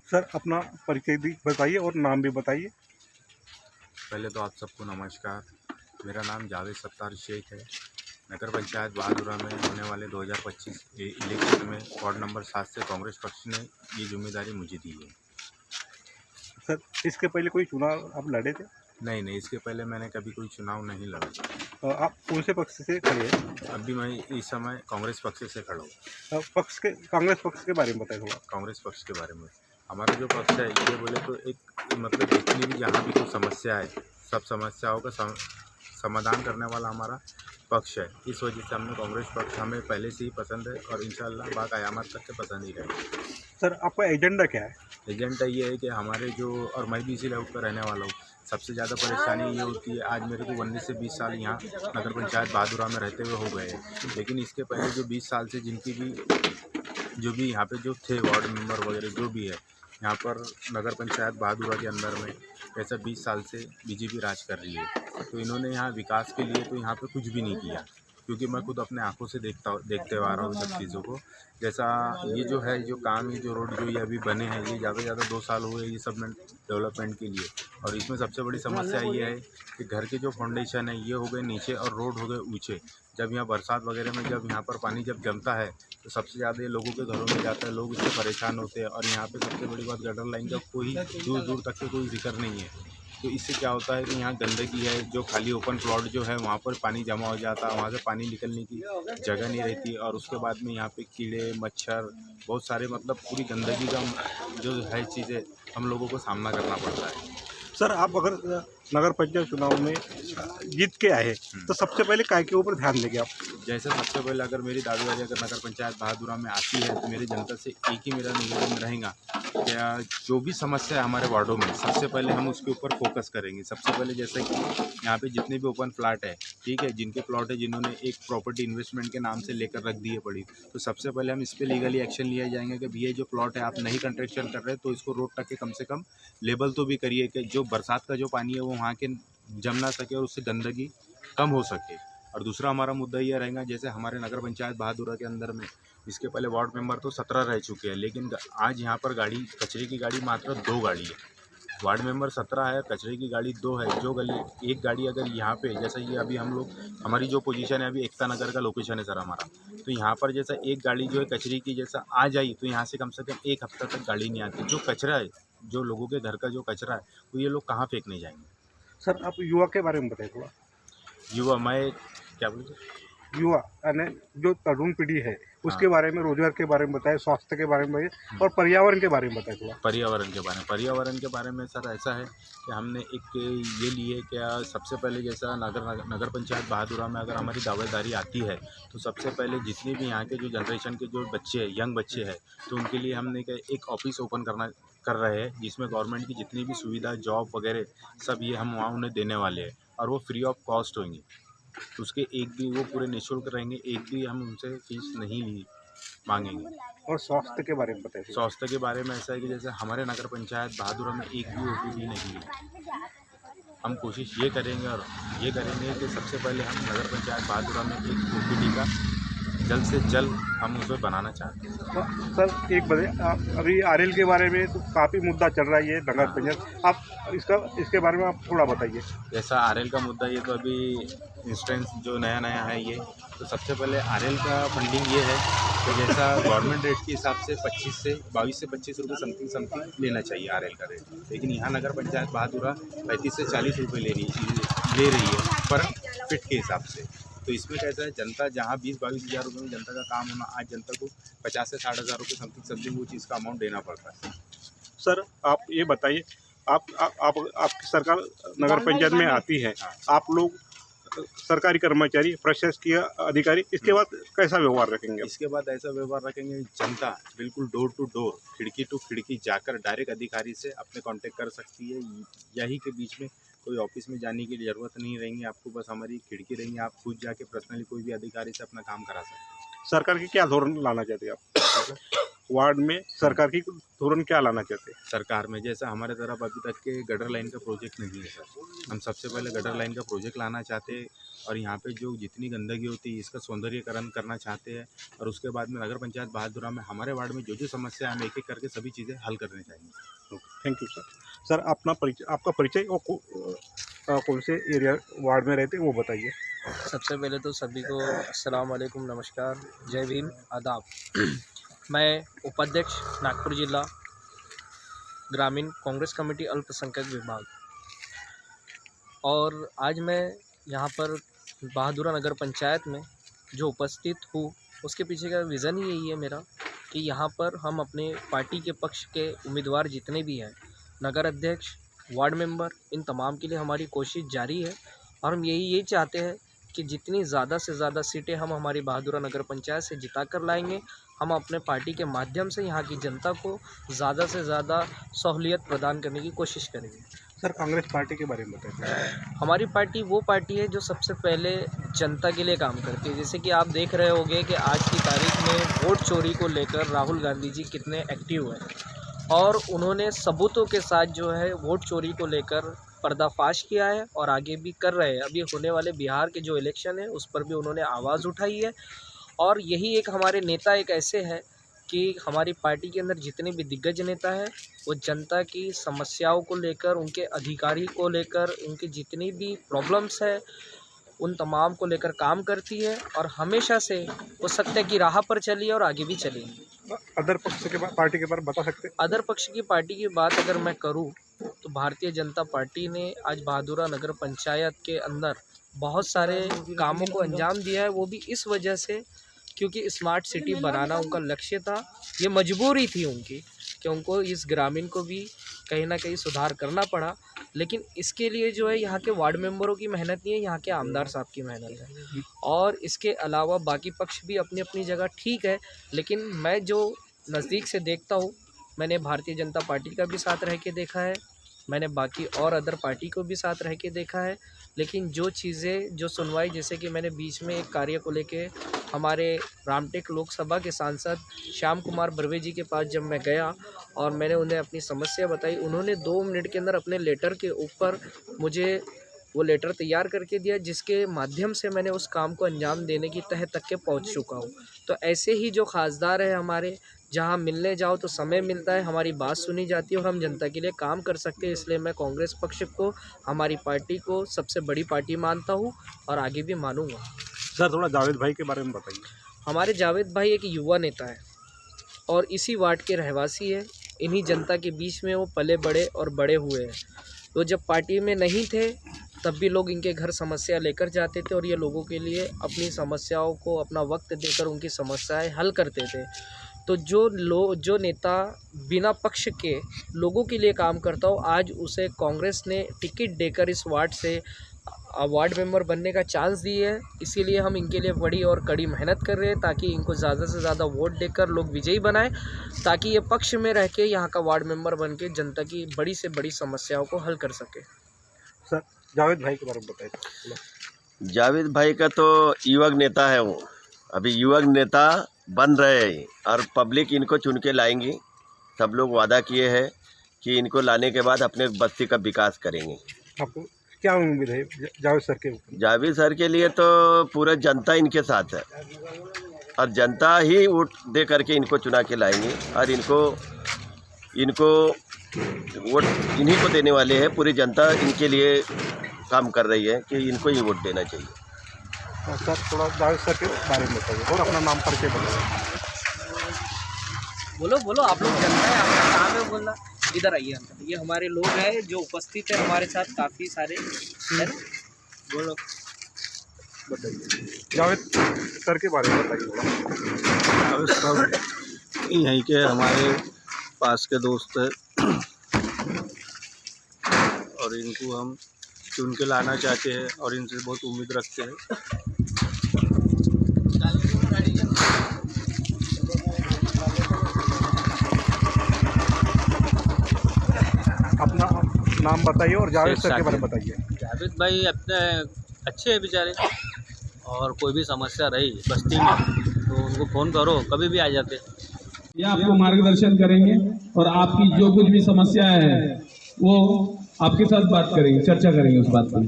Sir अपना परिचय भी बताइए और नाम भी बताइए। पहले तो आप सबको नमस्कार। मेरा नाम जावेद सत्तार शेख है। नगर पंचायत बहादुरा में होने वाले 2025 इलेक्शन में वार्ड नंबर 7 से कांग्रेस पक्ष ने ये जिम्मेदारी मुझे दी है। सर इसके पहले कोई चुनाव आप लड़े थे? नहीं, इसके पहले मैंने कभी कोई चुनाव नहीं लड़ा। आप कौन से पक्ष से खड़े हैं? अभी मैं इस समय कांग्रेस पक्ष से खड़ा हूँ। कांग्रेस पक्ष के बारे में बताइए थोड़ा। कांग्रेस पक्ष के बारे में हमारा जो पक्ष है, ये बोले तो एक मतलब जितनी भी जहाँ भी कोई समस्या है, सब समस्याओं का समाधान करने वाला हमारा पक्ष है। इस वजह से हमने कांग्रेस पक्ष हमें पहले से ही पसंद है और इंशाल्लाह बाक़यामत तक के पसंद ही रहेगा। सर आपका एजेंडा क्या है? एजेंडा ये है कि हमारे जो, और मैं भी इसी लेआउट का रहने वाला हूँ, सबसे ज़्यादा परेशानी ये होती है, आज मेरे को 19 से 20 साल यहाँ नगर पंचायत बहादुरा में रहते हुए हो गए हैं, लेकिन इसके पहले जो 20 साल से जिनकी भी जो भी यहाँ पे जो थे वार्ड मेंबर वगैरह जो भी है यहाँ पर नगर पंचायत बहादुरा के अंदर में, ऐसा 20 साल से बीजेपी राज कर रही है। तो इन्होंने यहाँ विकास के लिए तो यहाँ पे कुछ भी नहीं किया, क्योंकि मैं खुद अपने आंखों से देखते आ रहा हूँ सब चीज़ों को। जैसा ये जो है, जो काम, ये जो रोड जो ये अभी बने हैं, ये ज़्यादा से ज़्यादा 2 साल हुए ये सब में डेवलपमेंट के लिए। और इसमें सबसे बड़ी समस्या ये है कि घर के जो फाउंडेशन है ये हो गए नीचे और रोड हो गए ऊँचे। जब यहाँ बरसात वगैरह में जब यहाँ पर पानी जब जमता है तो सबसे ज़्यादा ये लोगों के घरों में जाता है, लोग इससे परेशान होते हैं। और यहाँ पे सबसे बड़ी बात, गटर लाइन का कोई दूर दूर तक के कोई जिक्र नहीं है। तो इससे क्या होता है कि यहाँ गंदगी है, जो खाली ओपन प्लॉट जो है वहाँ पर पानी जमा हो जाता है, वहाँ से पानी निकलने की जगह नहीं रहती। और उसके बाद में यहाँ पे कीड़े मच्छर बहुत सारे, मतलब पूरी गंदगी का जो है चीज़ें हम लोगों को सामना करना पड़ता है। सर आप अगर नगर पंचायत चुनाव में जीत के आए तो सबसे पहले काय के ऊपर ध्यान देंगे आप? जैसे सबसे पहले अगर मेरी दावेदारी अगर नगर पंचायत बहादुरा में आती है तो मेरी जनता से एक ही मेरा निवेदन रहेगा, क्या जो भी समस्या है हमारे वार्डों में, सबसे पहले हम उसके ऊपर फोकस करेंगे। सबसे पहले जैसे कि यहाँ पे जितने भी ओपन प्लाट है, ठीक है, जिनके प्लॉट है, जिन्होंने एक प्रॉपर्टी इन्वेस्टमेंट के नाम से लेकर रख दी है पड़ी, तो सबसे पहले हम इस पर लीगली एक्शन लिया जाएंगे कि भैया जो प्लॉट है आप नहीं कंस्ट्रक्शन कर रहे तो इसको रोड तक के कम से कम लेबल तो भी करिए, कि जो बरसात का जो पानी है वो वहाँ के जम ना सके और उससे गंदगी कम हो सके। और दूसरा हमारा मुद्दा ये रहेगा, जैसे हमारे नगर पंचायत बहादुरा के अंदर में इसके पहले वार्ड मेंबर तो 17 रह चुके हैं, लेकिन आज यहाँ पर कचरे की गाड़ी मात्र 2 गाड़ी है। वार्ड मेंबर 17 है, कचरे की गाड़ी 2 है। जो एक गाड़ी अगर यहाँ पे, जैसा ये अभी हम लोग, हमारी जो पोजीशन है अभी एकता नगर का लोकेशन है सर हमारा, तो यहाँ पर जैसा एक गाड़ी जो है कचरे की जैसा आ जाए तो यहाँ से कम 1 हफ्ता तक गाड़ी नहीं आती। जो कचरा है, जो लोगों के घर का जो कचरा है, वो ये लोग कहाँ फेंकने जाएंगे? सर आप युवा के बारे में बताइए थोड़ा। युवा, मैं क्या बोलूँ? युवा यानी जो तरुण पीढ़ी है उसके हाँ। बारे में, रोजगार के बारे में बताएं, स्वास्थ्य के बारे में बताइए और पर्यावरण के बारे में बताएं थोड़ा। पर्यावरण के बारे में सर ऐसा है कि हमने एक ये लिए, क्या सबसे पहले जैसा नगर पंचायत बहादुरा में अगर हमारी दावेदारी आती है तो सबसे पहले जितने भी यहाँ के जो जनरेशन के जो बच्चे हैं, यंग बच्चे हैं, तो उनके लिए हमने एक ऑफिस ओपन कर रहे हैं, जिसमें गवर्नमेंट की जितनी भी सुविधा, जॉब वगैरह सब ये हम वहाँ उन्हें देने वाले हैं, और वो फ्री ऑफ कॉस्ट होंगी। तो उसके एक भी, वो पूरे निःशुल्क रहेंगे, एक भी हम उनसे फीस नहीं मांगेंगे। और स्वास्थ्य के बारे में बताइए। स्वास्थ्य के बारे में ऐसा है कि जैसे हमारे नगर पंचायत बहादुरा में एक भी ओपीडी नहीं है। हम कोशिश ये करेंगे कि सबसे पहले हम नगर पंचायत बहादुरा में एक ओपीडी का जल्द से जल्द हम उसे बनाना चाहते हैं। तो सर एक बताइए, आप अभी आरएल के बारे में तो काफ़ी मुद्दा चल रहा है ये नगर पंचायत, आप इसके बारे में आप थोड़ा बताइए। जैसा आरएल का मुद्दा, ये तो अभी इंस्टेंस जो नया है ये, तो सबसे पहले आरएल का फंडिंग ये है कि जैसा गवर्नमेंट रेट के हिसाब से 22 से 25 रुपये समथिंग लेना चाहिए आरएल का रेट, लेकिन यहाँ नगर पंचायत बहादुरा 35 से 40 रुपये ले रही है पर फिट के हिसाब से। तो इसमें कैसा है, जनता जहाँ 20-22 हज़ार रुपये में जनता का काम होना, आज जनता को 50 से 60 हज़ार रुपये समथिंग वो चीज़ का अमाउंट देना पड़ता है। सर आप ये बताइए, आपकी सरकार नगर पंचायत में आती है, आप लोग सरकारी कर्मचारी, प्रशासकीय अधिकारी, इसके बाद कैसा व्यवहार रखेंगे? इसके बाद ऐसा व्यवहार रखेंगे, जनता बिल्कुल डोर टू डोर, खिड़की टू खिड़की जाकर डायरेक्ट अधिकारी से अपने कांटेक्ट कर सकती है। यही के बीच में कोई ऑफिस में जाने की ज़रूरत नहीं रहेंगी आपको, बस हमारी खिड़की रहेंगी, आप खुद जाके पर्सनली कोई भी अधिकारी से अपना काम करा सकते हैं। सरकार की क्या धोरण लाना चाहते हैं आप? वार्ड में सरकार की धोरण क्या लाना चाहते हैं? सरकार में जैसा हमारे तरफ अभी तक के गटर लाइन का प्रोजेक्ट नहीं है सर। हम सबसे पहले गटर लाइन का प्रोजेक्ट लाना चाहते हैं और यहाँ पे जो जितनी गंदगी होती है इसका सौंदर्यीकरण करना चाहते हैं। और उसके बाद में नगर पंचायत बहादुरा में हमारे वार्ड में जो जो समस्या है हम एक एक करके सभी चीज़ें हल करने चाहिए। Thank you sir. सर आपका परिचय और कौन से एरिया वार्ड में रहते हैं वो बताइए। सबसे पहले तो सभी को अस्सलाम वालेकुम, नमस्कार, जय भीम, आदाब। मैं उपाध्यक्ष नागपुर जिला ग्रामीण कांग्रेस कमेटी अल्पसंख्यक विभाग, और आज मैं यहाँ पर बहादुरा नगर पंचायत में जो उपस्थित हूँ उसके पीछे का विज़न ही यही है मेरा कि यहाँ पर हम अपने पार्टी के पक्ष के उम्मीदवार जितने भी हैं, नगर अध्यक्ष, वार्ड मेंबर, इन तमाम के लिए हमारी कोशिश जारी है। और हम यही चाहते हैं कि जितनी ज़्यादा से ज़्यादा सीटें हम हमारी बहादुरा नगर पंचायत से जिता कर लाएंगे, हम अपने पार्टी के माध्यम से यहाँ की जनता को ज़्यादा से ज़्यादा सहूलियत प्रदान करने की कोशिश करेंगे। सर कांग्रेस पार्टी के बारे में बताइए। हमारी पार्टी वो पार्टी है जो सबसे पहले जनता के लिए काम करती है। जैसे कि आप देख रहे होंगे कि आज की तारीख में वोट चोरी को लेकर राहुल गांधी जी कितने एक्टिव हैं, और उन्होंने सबूतों के साथ जो है वोट चोरी को लेकर पर्दाफाश किया है और आगे भी कर रहे हैं। अभी होने वाले बिहार के जो इलेक्शन है उस पर भी उन्होंने आवाज़ उठाई है। और यही एक हमारे नेता एक ऐसे हैं कि हमारी पार्टी के अंदर जितने भी दिग्गज नेता हैं वो जनता की समस्याओं को लेकर, उनके अधिकारी को लेकर, उनकी जितनी भी प्रॉब्लम्स है उन तमाम को लेकर काम करती है, और हमेशा से वो सत्य की राह पर चली है और आगे भी चलेगी। अदर पक्ष के पार्टी के बारे में बता सकते हैं? अदर पक्ष की पार्टी की बात अगर मैं करूं तो भारतीय जनता पार्टी ने आज बहादुरा नगर पंचायत के अंदर बहुत सारे कामों को अंजाम दिया है। वो भी इस वजह से क्योंकि स्मार्ट सिटी बनाना उनका लक्ष्य था। ये मजबूरी थी उनकी कि उनको इस ग्रामीण को भी कहीं ना कहीं सुधार करना पड़ा। लेकिन इसके लिए जो है यहाँ के वार्ड मेंबरों की मेहनत नहीं है, यहाँ के आमदार साहब की मेहनत है। और इसके अलावा बाकी पक्ष भी अपनी अपनी जगह ठीक है, लेकिन मैं जो नज़दीक से देखता हूँ, मैंने भारतीय जनता पार्टी का भी साथ रह के देखा है, मैंने बाकी और अदर पार्टी को भी साथ रह के देखा है। लेकिन जो चीज़ें जो सुनवाई, जैसे कि मैंने बीच में एक कार्य को लेके हमारे रामटेक लोकसभा के सांसद श्याम कुमार बर्वे जी के पास जब मैं गया और मैंने उन्हें अपनी समस्या बताई, उन्होंने 2 मिनट के अंदर अपने लेटर के ऊपर मुझे वो लेटर तैयार करके दिया, जिसके माध्यम से मैंने उस काम को अंजाम देने की तह तक के पहुंच चुका हूं। तो ऐसे ही जो खासदार है हमारे, जहां मिलने जाओ तो समय मिलता है, हमारी बात सुनी जाती है और हम जनता के लिए काम कर सकते हैं। इसलिए मैं कांग्रेस पक्ष को, हमारी पार्टी को सबसे बड़ी पार्टी मानता हूँ और आगे भी मानूंगा। सर थोड़ा जावेद भाई के बारे में बताइए। हमारे जावेद भाई एक युवा नेता है और इसी वार्ड के रहवासी है। इन्हीं जनता के बीच में वो पले बड़े और बड़े हुए हैं। तो जब पार्टी में नहीं थे तब भी लोग इनके घर समस्या लेकर जाते थे और ये लोगों के लिए अपनी समस्याओं को अपना वक्त देकर उनकी समस्याएं हल करते थे। तो जो नेता बिना पक्ष के लोगों के लिए काम करता हो, आज उसे कांग्रेस ने टिकट देकर इस वार्ड से वार्ड मेंबर बनने का चांस दी है। इसीलिए हम इनके लिए बड़ी और कड़ी मेहनत कर रहे हैं ताकि इनको ज़्यादा से ज़्यादा वोट देकर लोग विजयी बनाएं, ताकि ये पक्ष में रह के यहाँ का वार्ड मेंबर बन के जनता की बड़ी से बड़ी समस्याओं को हल कर सके। सर जावेद भाई के बारे में बताइए। जावेद भाई का तो युवक नेता है, वो अभी युवक नेता बन रहे हैं और पब्लिक इनको चुन के लाएंगी। सब लोग वादा किए हैं कि इनको लाने के बाद अपने बस्ती का विकास करेंगे। आपको क्या उम्मीद है जावेद सर के ऊपर? जावेद सर के लिए तो पूरा जनता इनके साथ है और जनता ही वोट दे करके इनको चुना के लाएंगे और इनको वोट इन्हीं को देने वाले हैं। पूरी जनता इनके लिए काम कर रही है कि इनको ही वोट देना चाहिए। सर थोड़ा जावेद सर के बारे में बताइए और अपना नाम परिचय बताइए। बोलो आप लोग जनता है, आपका काम है बोलना। इधर आइए अंदर, ये हमारे लोग हैं जो उपस्थित है हमारे साथ काफ़ी सारे। बोलो बताइए जावेद सर के बारे में बताइए। जावेद सर यहीं के हमारे पास के दोस्त हैं और इनको हम चुन के लाना चाहते हैं और इनसे बहुत उम्मीद रखते हैं। अपना नाम बताइए और जावेद सर के बारे में बताइए। जावेद भाई अपने अच्छे हैं बेचारे, और कोई भी समस्या रही बस्ती में तो उनको फ़ोन करो, कभी भी आ जाते। ये आपको मार्गदर्शन करेंगे और आपकी जो कुछ भी समस्या है वो आपके साथ बात करेंगे, चर्चा करेंगे उस बात पर।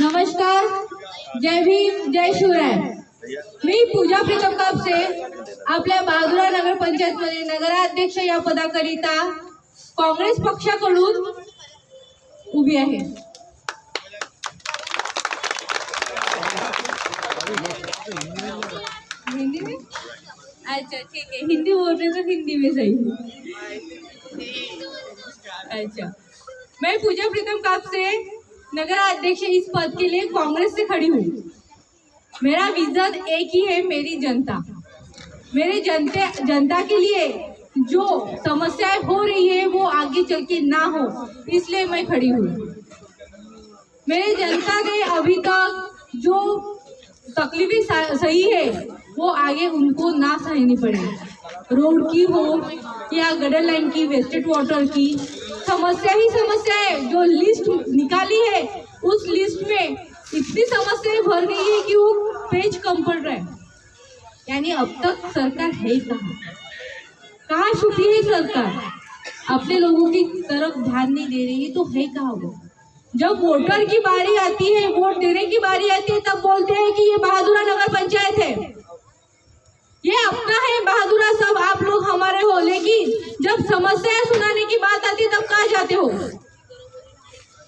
नमस्कार, जय भीम, जय शिवराय। मी पूजा प्रीतम कापसे आपल्या बहादुरा नगर पंचायतमध्ये नगराध्यक्ष या पदाकरिता काँग्रेस पक्षाकडून उभी आहे। हिंदी में? अच्छा ठीक है, हिंदी बोल रहे तो हिंदी में सही। अच्छा, मैं पूजा प्रीतम कापसे नगराध्यक्ष इस पद के लिए कांग्रेस से खड़ी हूँ। मेरा विजन एक ही है, मेरी जनता। मेरे जनता के लिए जो समस्याएं हो रही है वो आगे चल के ना हो, इसलिए मैं खड़ी हूँ। मेरे जनता ने अभी तक जो तकलीफें सही है वो आगे उनको ना सहनी पड़े। रोड की हो या गटर लाइन की, वेस्टेड वाटर की, समस्या ही समस्या है। जो लिस्ट निकाली है उस लिस्ट में इतनी समस्याएं भर गई है कि वो पेज कम पड़ रहा है। यानी अब तक सरकार है कहाँ छुपी है सरकार? अपने लोगों की तरफ ध्यान नहीं दे रही है तो है कहाँ वो? जब वोटर की बारी आती है, वोट देने की बारी आती है, तब बोलते हैं कि ये बहादुरा नगर पंचायत है, ये अपना है बहादुरा, सब आप लोग हमारे हो। लेकिन जब समस्याएं सुनाने की बात आती है तब कहाँ जाते हो?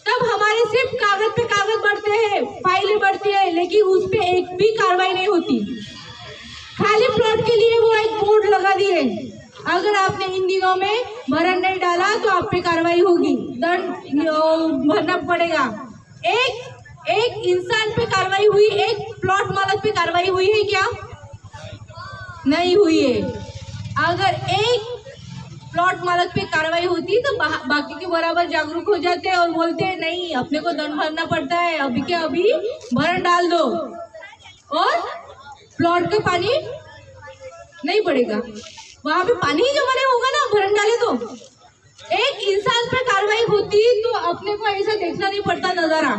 तब हमारे सिर्फ कागज पे कागज बढ़ते हैं, फाइलें बढ़ती है, लेकिन उस पे एक भी कार्रवाई नहीं होती। खाली प्लॉट के लिए वो एक बोर्ड लगा दिए, अगर आपने इन दिनों में भरण नहीं डाला तो आप पे कार्रवाई होगी, दंड भरना पड़ेगा। एक इंसान पे कार्रवाई हुई, एक प्लॉट मालिक पे कार्रवाई हुई है क्या? नहीं हुई है। अगर एक प्लॉट मालिक पे कार्रवाई होती तो बाकी के बराबर जागरूक हो जाते और बोलते हैं नहीं, अपने को दंड भरना पड़ता है, अभी के अभी भरण डाल दो और प्लॉट का पानी नहीं पड़ेगा। वहां पे पानी ही जमा नहीं होगा ना, भरण डाले तो। एक इंसान पर कार्रवाई होती तो अपने को ऐसा देखना नहीं पड़ता नजारा।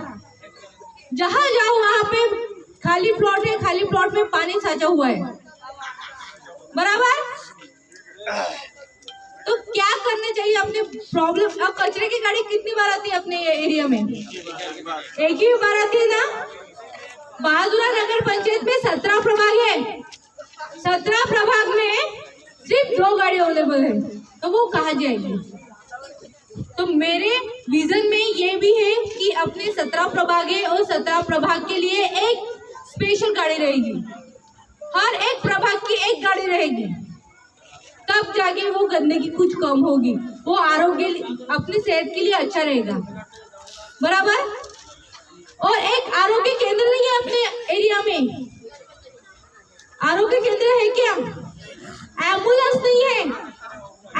जहां जाओ वहां पे खाली प्लॉट है, खाली प्लॉट में पानी साचा हुआ है, बराबर। तो क्या करना चाहिए अपने प्रॉब्लम? अब कचरे की गाड़ी कितनी बार आती है अपने एरिया में? एक ही बार आती है ना। बहादुरा नगर पंचायत में 17 प्रभाग है, 17 प्रभाग में सिर्फ 2 गाड़ी अवेलेबल है, तो वो कहाँ जाएगी? तो मेरे विजन में ये भी है कि अपने 17 प्रभाग है और 17 प्रभाग के लिए एक स्पेशल गाड़ी रहेगी, हर एक प्रभाग की एक गाड़ी रहेगी, तब जाके वो गंदगी कुछ कम होगी, वो आरोग्य अपनी सेहत के लिए अच्छा रहेगा, बराबर। और एक आरोग्य केंद्र नहीं है अपने एरिया में। आरोग्य केंद्र है क्या? एम्बुलेंस नहीं है।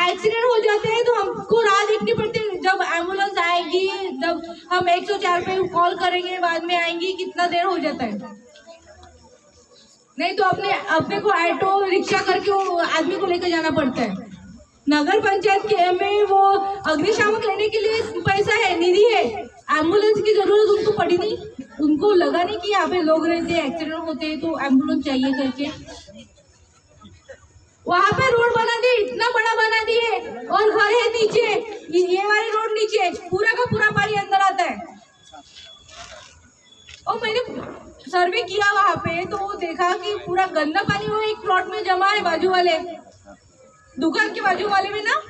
एक्सीडेंट हो जाते हैं तो हमको राह देखनी पड़ती है, जब एम्बुलेंस आएगी, जब हम 104 पे कॉल करेंगे, बाद में आएंगी, कितना देर हो जाता है। नहीं तो अपने को ऑटो रिक्शा करके वो आदमी को लेकर जाना पड़ता है। नगर पंचायत के में वो अग्निशामक लेने के लिए पैसा है, निधि है, एम्बुलेंस की जरूरत उनको पड़ी नहीं। उनको लगा नहीं कि यहाँ पे लोग रहते हैं, एक्सीडेंट होते हैं तो एम्बुलेंस चाहिए करके वहां पे रोड बना दिए, इतना बड़ा बना दिए, और घर है नीचे, ये वाली रोड नीचे, पूरा का पूरा पानी अंदर आता है। और मैंने सर्वे किया वहां पे तो देखा कि पूरा गंदा पानी वो एक प्लॉट में जमा है, बाजू वाले दुकान के बाजू वाले में ना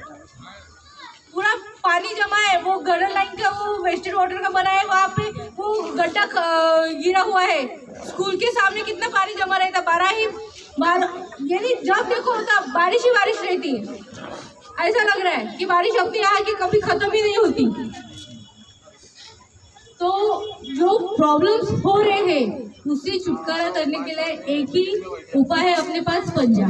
पूरा पानी जमा है। वो गटर लाइन का वो वेस्टेड वाटर का बना है, वहां पे वो गड्ढा गिरा हुआ है। स्कूल के सामने कितना पानी जमा रहता, 12 यानी जब देखो तब बारिश ही बारिश रहती है। ऐसा लग रहा है कि बारिश अपनी यहाँ की कभी खत्म ही नहीं होती। तो जो प्रॉब्लम्स हो रहे हैं उससे छुटकारा करने के लिए एक ही उपाय है अपने पास, पंजा।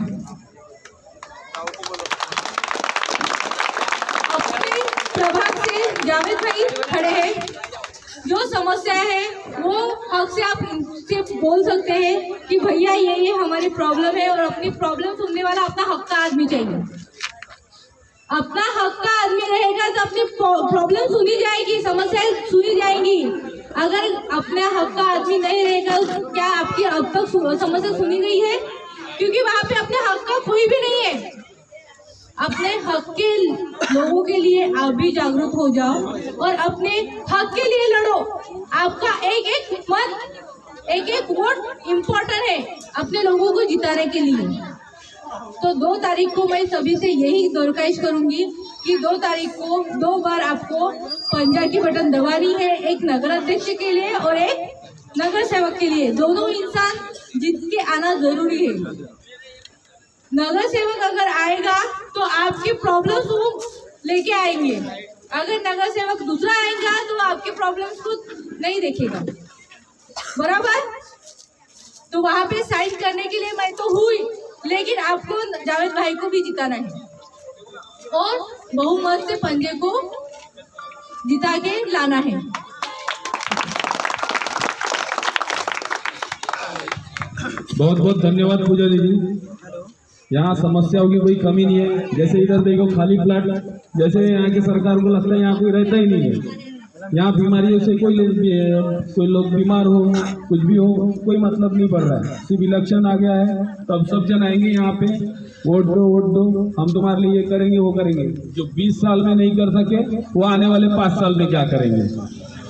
अपने प्रभाग से जावेद भाई खड़े हैं, जो समस्या है वो हक से आप इनसे बोल सकते हैं कि भैया ये हमारी प्रॉब्लम है, और अपनी प्रॉब्लम सुनने वाला अपना हक का आदमी चाहिए। अपना हक का आदमी रहेगा तो अपनी प्रॉब्लम सुनी जाएगी, समस्याएं सुनी जाएंगी। अगर अपने हक का आदमी नहीं रहेगा, क्या आपकी अब तक समस्या सुनी गई है? क्योंकि वहाँ पे अपने हक का कोई भी नहीं है। अपने हक के लोगों के लिए आप भी जागरूक हो जाओ और अपने हक के लिए लड़ो। आपका एक एक मत, एक एक वोट इम्पोर्टेंट है अपने लोगों को जिताने के लिए। तो 2 तारीख को मैं सभी से यही दरख्वास्त करूंगी कि 2 तारीख को 2 बार आपको पंजा की बटन दबानी है, एक नगर अध्यक्ष के लिए और एक नगर सेवक के लिए। दोनों इंसान जीत के आना जरूरी है। नगर सेवक अगर आएगा तो आपकी प्रॉब्लम्स वो लेके आएंगे, अगर नगर सेवक दूसरा आएगा तो आपके प्रॉब्लम्स को नहीं देखेगा, बराबर। तो वहाँ पे साइन करने के लिए मैं तो हुई, लेकिन आपको जावेद भाई को भी जिताना है और बहुमत से पंजे को जिता के लाना है। बहुत बहुत धन्यवाद पूजा दीदी। यहाँ समस्याओं की कोई कमी नहीं है। जैसे इधर देखो खाली प्लाट, जैसे यहाँ की सरकार को लगता है यहाँ कोई रहता ही नहीं है। यहाँ बीमारियों से कोई लोग बीमार हो, कुछ भी हो, कोई मतलब नहीं पड़ रहा है। सिर्फ इलेक्शन आ गया है तो अब सब जन आएंगे यहाँ पे, वोट दो, हम तुम्हारे लिए ये करेंगे वो करेंगे। जो 20 साल में नहीं कर सके वो आने वाले 5 साल में क्या करेंगे।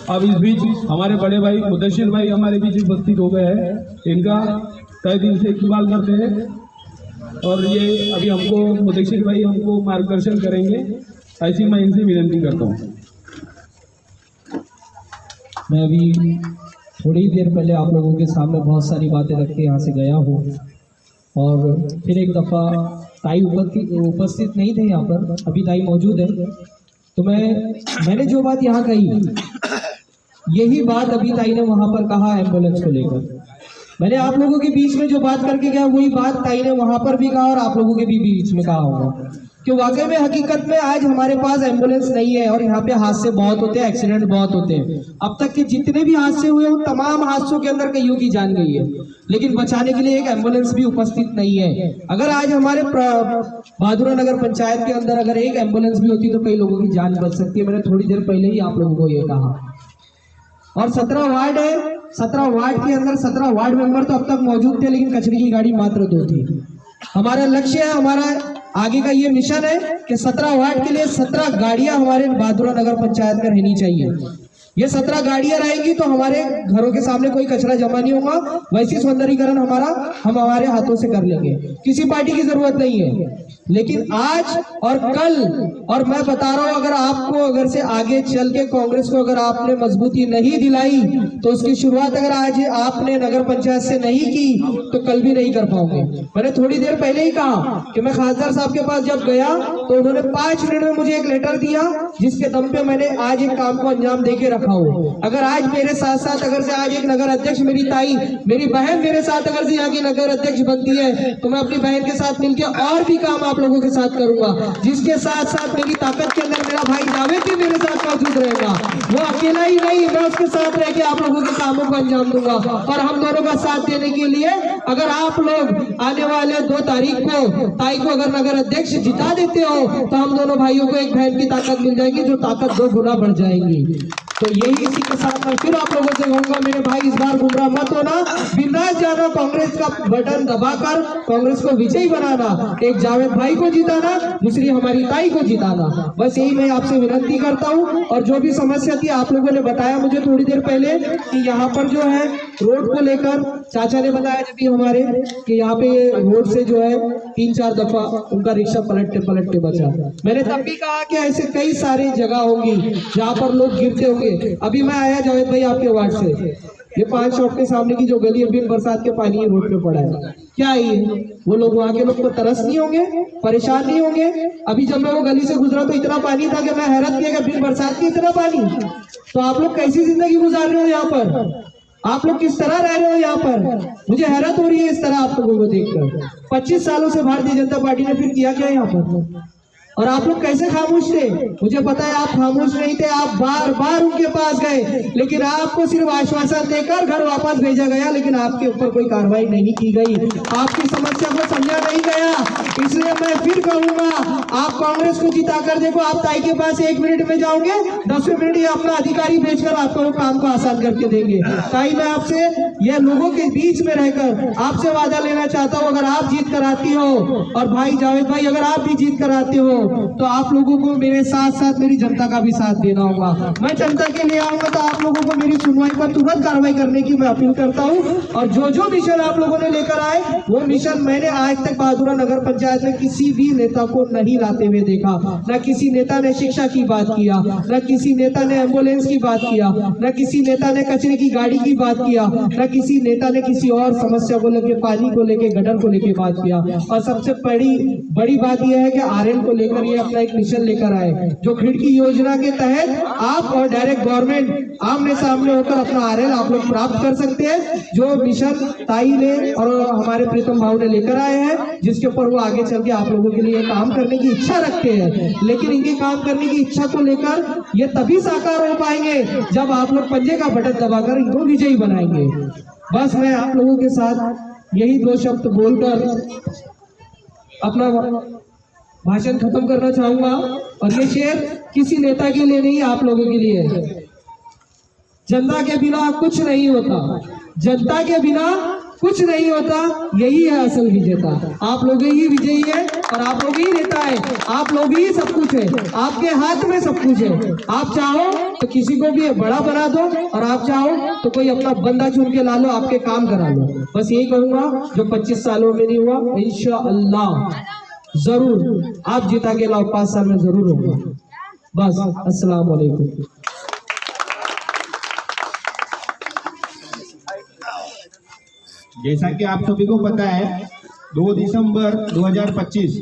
अब इस बीच हमारे बड़े भाई मुदस्सिर भाई हमारे बीच उपस्थित हो गए हैं। इनका तय दिल से इस्तेमाल करते हैं और ये अभी हमको मुदस्सिर भाई हमको मार्गदर्शन करेंगे, ऐसी मैं इनसे विनती करता हूँ। मैं अभी थोड़ी ही देर पहले आप लोगों के सामने बहुत सारी बातें रख के यहाँ से गया हूँ और फिर एक दफ़ा ताई उपस्थित नहीं थे यहाँ पर, अभी ताई मौजूद है। तो मैंने जो बात यहाँ कही, यही बात अभी ताई ने वहाँ पर कहा एम्बुलेंस को लेकर। मैंने आप लोगों के बीच में जो बात करके गया वही बात ताई ने वहाँ पर भी कहा और आप लोगों के भी बीच में कहा होगा कि वाकई में हकीकत में आज हमारे पास एम्बुलेंस नहीं है और यहाँ पे हादसे बहुत होते हैं, एक्सीडेंट बहुत होते हैं। अब तक के जितने भी हादसे हुए उन तमाम हादसों के अंदर कईयों की जान गई है, लेकिन बचाने के लिए एक एम्बुलेंस भी उपस्थित नहीं है। अगर आज हमारे बहादुरा नगर पंचायत के अंदर अगर एक एम्बुलेंस भी होती तो कई लोगों की जान बच सकती है। मैंने थोड़ी देर पहले ही आप लोगों को ये कहा। और 17 वार्ड है, 17 वार्ड के अंदर 17 वार्ड मेंबर तो अब तक मौजूद थे, लेकिन कचरे की गाड़ी मात्र 2 थी। हमारा लक्ष्य है, हमारा आगे का ये मिशन है कि 17 वार्ड के लिए 17 गाड़ियां हमारे बहादुरा नगर पंचायत में रहनी चाहिए। ये 17 गाड़ियां रहेंगी तो हमारे घरों के सामने कोई कचरा जमा नहीं होगा। वैसी सौंदर्यीकरण हम हमारे हाथों से कर लेंगे, किसी पार्टी की जरूरत नहीं है। लेकिन आज और कल, और मैं बता रहा हूं, अगर आपको अगर से आगे चल के कांग्रेस को अगर आपने मजबूती नहीं दिलाई तो उसकी शुरुआत अगर आज आपने नगर पंचायत से नहीं की तो कल भी नहीं कर पाओगे। मैंने थोड़ी देर पहले ही कहा कि मैं खासदार साहब के पास जब गया तो उन्होंने 5 मिनट में मुझे एक लेटर दिया, जिसके दम पे मैंने आज एक काम को अंजाम दे के रखा हो। अगर आज मेरे साथ साथ अगर से आज एक नगर अध्यक्ष मेरी ताई, मेरी बहन मेरे साथ अगर से यहाँ की नगर अध्यक्ष बनती है तो मैं अपनी बहन के साथ मिलकर और भी काम आप लोगों के साथ करूंगा। जिसके साथ साथ मेरी ताकत के अंदर मेरा भाई जावेद भी मेरे साथ मौजूद रहेगा। वो अकेला ही नहीं, मैं उसके साथ रह के आप लोगों के कामों को अंजाम दूंगा। और हम दोनों का साथ देने के लिए अगर आप लोग आने वाले 2 तारीख को ताई को अगर नगर अध्यक्ष जिता देते हो तो हम दोनों भाइयों को एक बहन की ताकत मिल जाएगी, जो ताकत 2 गुना बढ़ जाएगी। तो यही इसी के साथ मैं फिर आप लोगों से कहूंगा, मेरे भाई इस बार गुमराह मत होना, बिंदास जाना, कांग्रेस का बटन दबाकर कांग्रेस को विजयी बनाना, एक जावेद भाई को जिताना, दूसरी हमारी ताई को जिताना। बस यही मैं आपसे विनती करता हूं। और जो भी समस्या थी आप लोगों ने बताया मुझे थोड़ी देर पहले कि यहाँ पर जो है रोड को लेकर चाचा ने बताया जब भी हमारे कि यहाँ पे रोड से जो है 3-4 दफा उनका रिक्शा पलटते बचा। मैंने तब भी कहा कि ऐसे कई सारी जगह होंगी जहाँ पर लोग गिरते होंगे। अभी मैं आया जावेद भाई आपके वार्ड से, ये 5 शॉप के सामने की जो गली है, बिन बरसात के पानी ये रोड पे पड़ा है। क्या है ये? वो लोग वहाँ के लोग को तरस नहीं होंगे, परेशान नहीं होंगे? अभी जब मैं वो गली से गुजरा तो इतना पानी था कि मैं हैरत किया कि बिन बरसात की इतना पानी। तो आप लोग कैसी जिंदगी गुजार रहे हो यहाँ पर? आप लोग किस तरह रह रहे हो यहाँ पर? मुझे हैरत हो रही है इस तरह आप लोगों को देखकर। 25 सालों से भारतीय जनता पार्टी ने फिर किया क्या यहाँ पर? और आप लोग कैसे खामोश थे? मुझे पता है आप खामोश नहीं थे, आप बार बार उनके पास गए, लेकिन आपको सिर्फ आश्वासन देकर घर वापस भेजा गया, लेकिन आपके ऊपर कोई कार्रवाई नहीं की गई, आपकी समस्या को समझा नहीं गया। इसलिए मैं फिर कहूंगा, आप कांग्रेस को जिता कर देखो, आप ताई के पास 1 मिनट में जाओगे, 10 मिनट ये अपना अधिकारी भेजकर आपको वो काम को आसान करके देंगे। ताई मैं आपसे ये लोगों के बीच में रहकर आपसे वादा लेना चाहता हूँ, अगर आप जीत कर आती हो, और भाई जावेद भाई अगर आप भी जीत कर आते हो, तो आप लोगों को मेरे साथ साथ मेरी जनता का भी साथ देना होगा। मैं जनता के लिए आऊंगा तो आप लोगों को मेरी सुनवाई पर तुरंत कार्रवाई करने की मैं अपील करता हूं। और जो जो मिशन आप लोगों ने लेकर आए, वो मिशन मैंने आज तक बहादुरा नगर पंचायत में किसी भी नेता को नहीं लाते हुए देखा। न किसी नेता ने शिक्षा की बात किया, न किसी नेता ने एम्बुलेंस की बात किया, न किसी नेता ने कचरे की गाड़ी की बात किया, न किसी नेता ने किसी और समस्या को लेकर, पानी को लेकर, गटर को लेकर बात किया। और सबसे बड़ी बात यह है कि आरएल को लेकर ये अपना एक मिशन लेकर आए, जो खिड़की योजना के तहत आप और डायरेक्ट गवर्नमेंट आमने सामने होकर अपना आरएल आप लोग प्राप्त कर सकते हैं, जो मिशन ताई ने और हमारे प्रीतम भाव ने लेकर आए हैं, जिसके ऊपर वो आगे चल के आप लोगों के लिए काम करने की इच्छा रखते हैं। लेकिन इनके काम करने की इच्छा को लेकर ये तभी साकार हो पाएंगे जब आप लोग पंजे का बटन दबाकर इनको विजयी बनाएंगे। बस मैं आप लोगों के साथ यही 2 शब्द बोलकर अपना भाषण खत्म करना चाहूंगा। और ये शेर किसी नेता के लिए नहीं, आप लोगों के लिए है। जनता के बिना कुछ नहीं होता, जनता के बिना कुछ नहीं होता, यही है असल विजेता। आप लोग ही विजयी है और आप लोग ही नेता है, आप लोग ही सब कुछ है, आपके हाथ में सब कुछ है। आप चाहो तो किसी को भी बड़ा बना दो, और आप चाहो तो कोई अपना बंदा चुन के ला लो, आपके काम करा लो। बस यही कहूंगा, जो 25 सालों में नहीं हुआ, इंशाअल्लाह जरूर आप जिता के लाओ, 5 साल में जरूर होगा। बस अस्सलाम वालेकुम। जैसा कि आप सभी को पता है, 2 दिसंबर 2025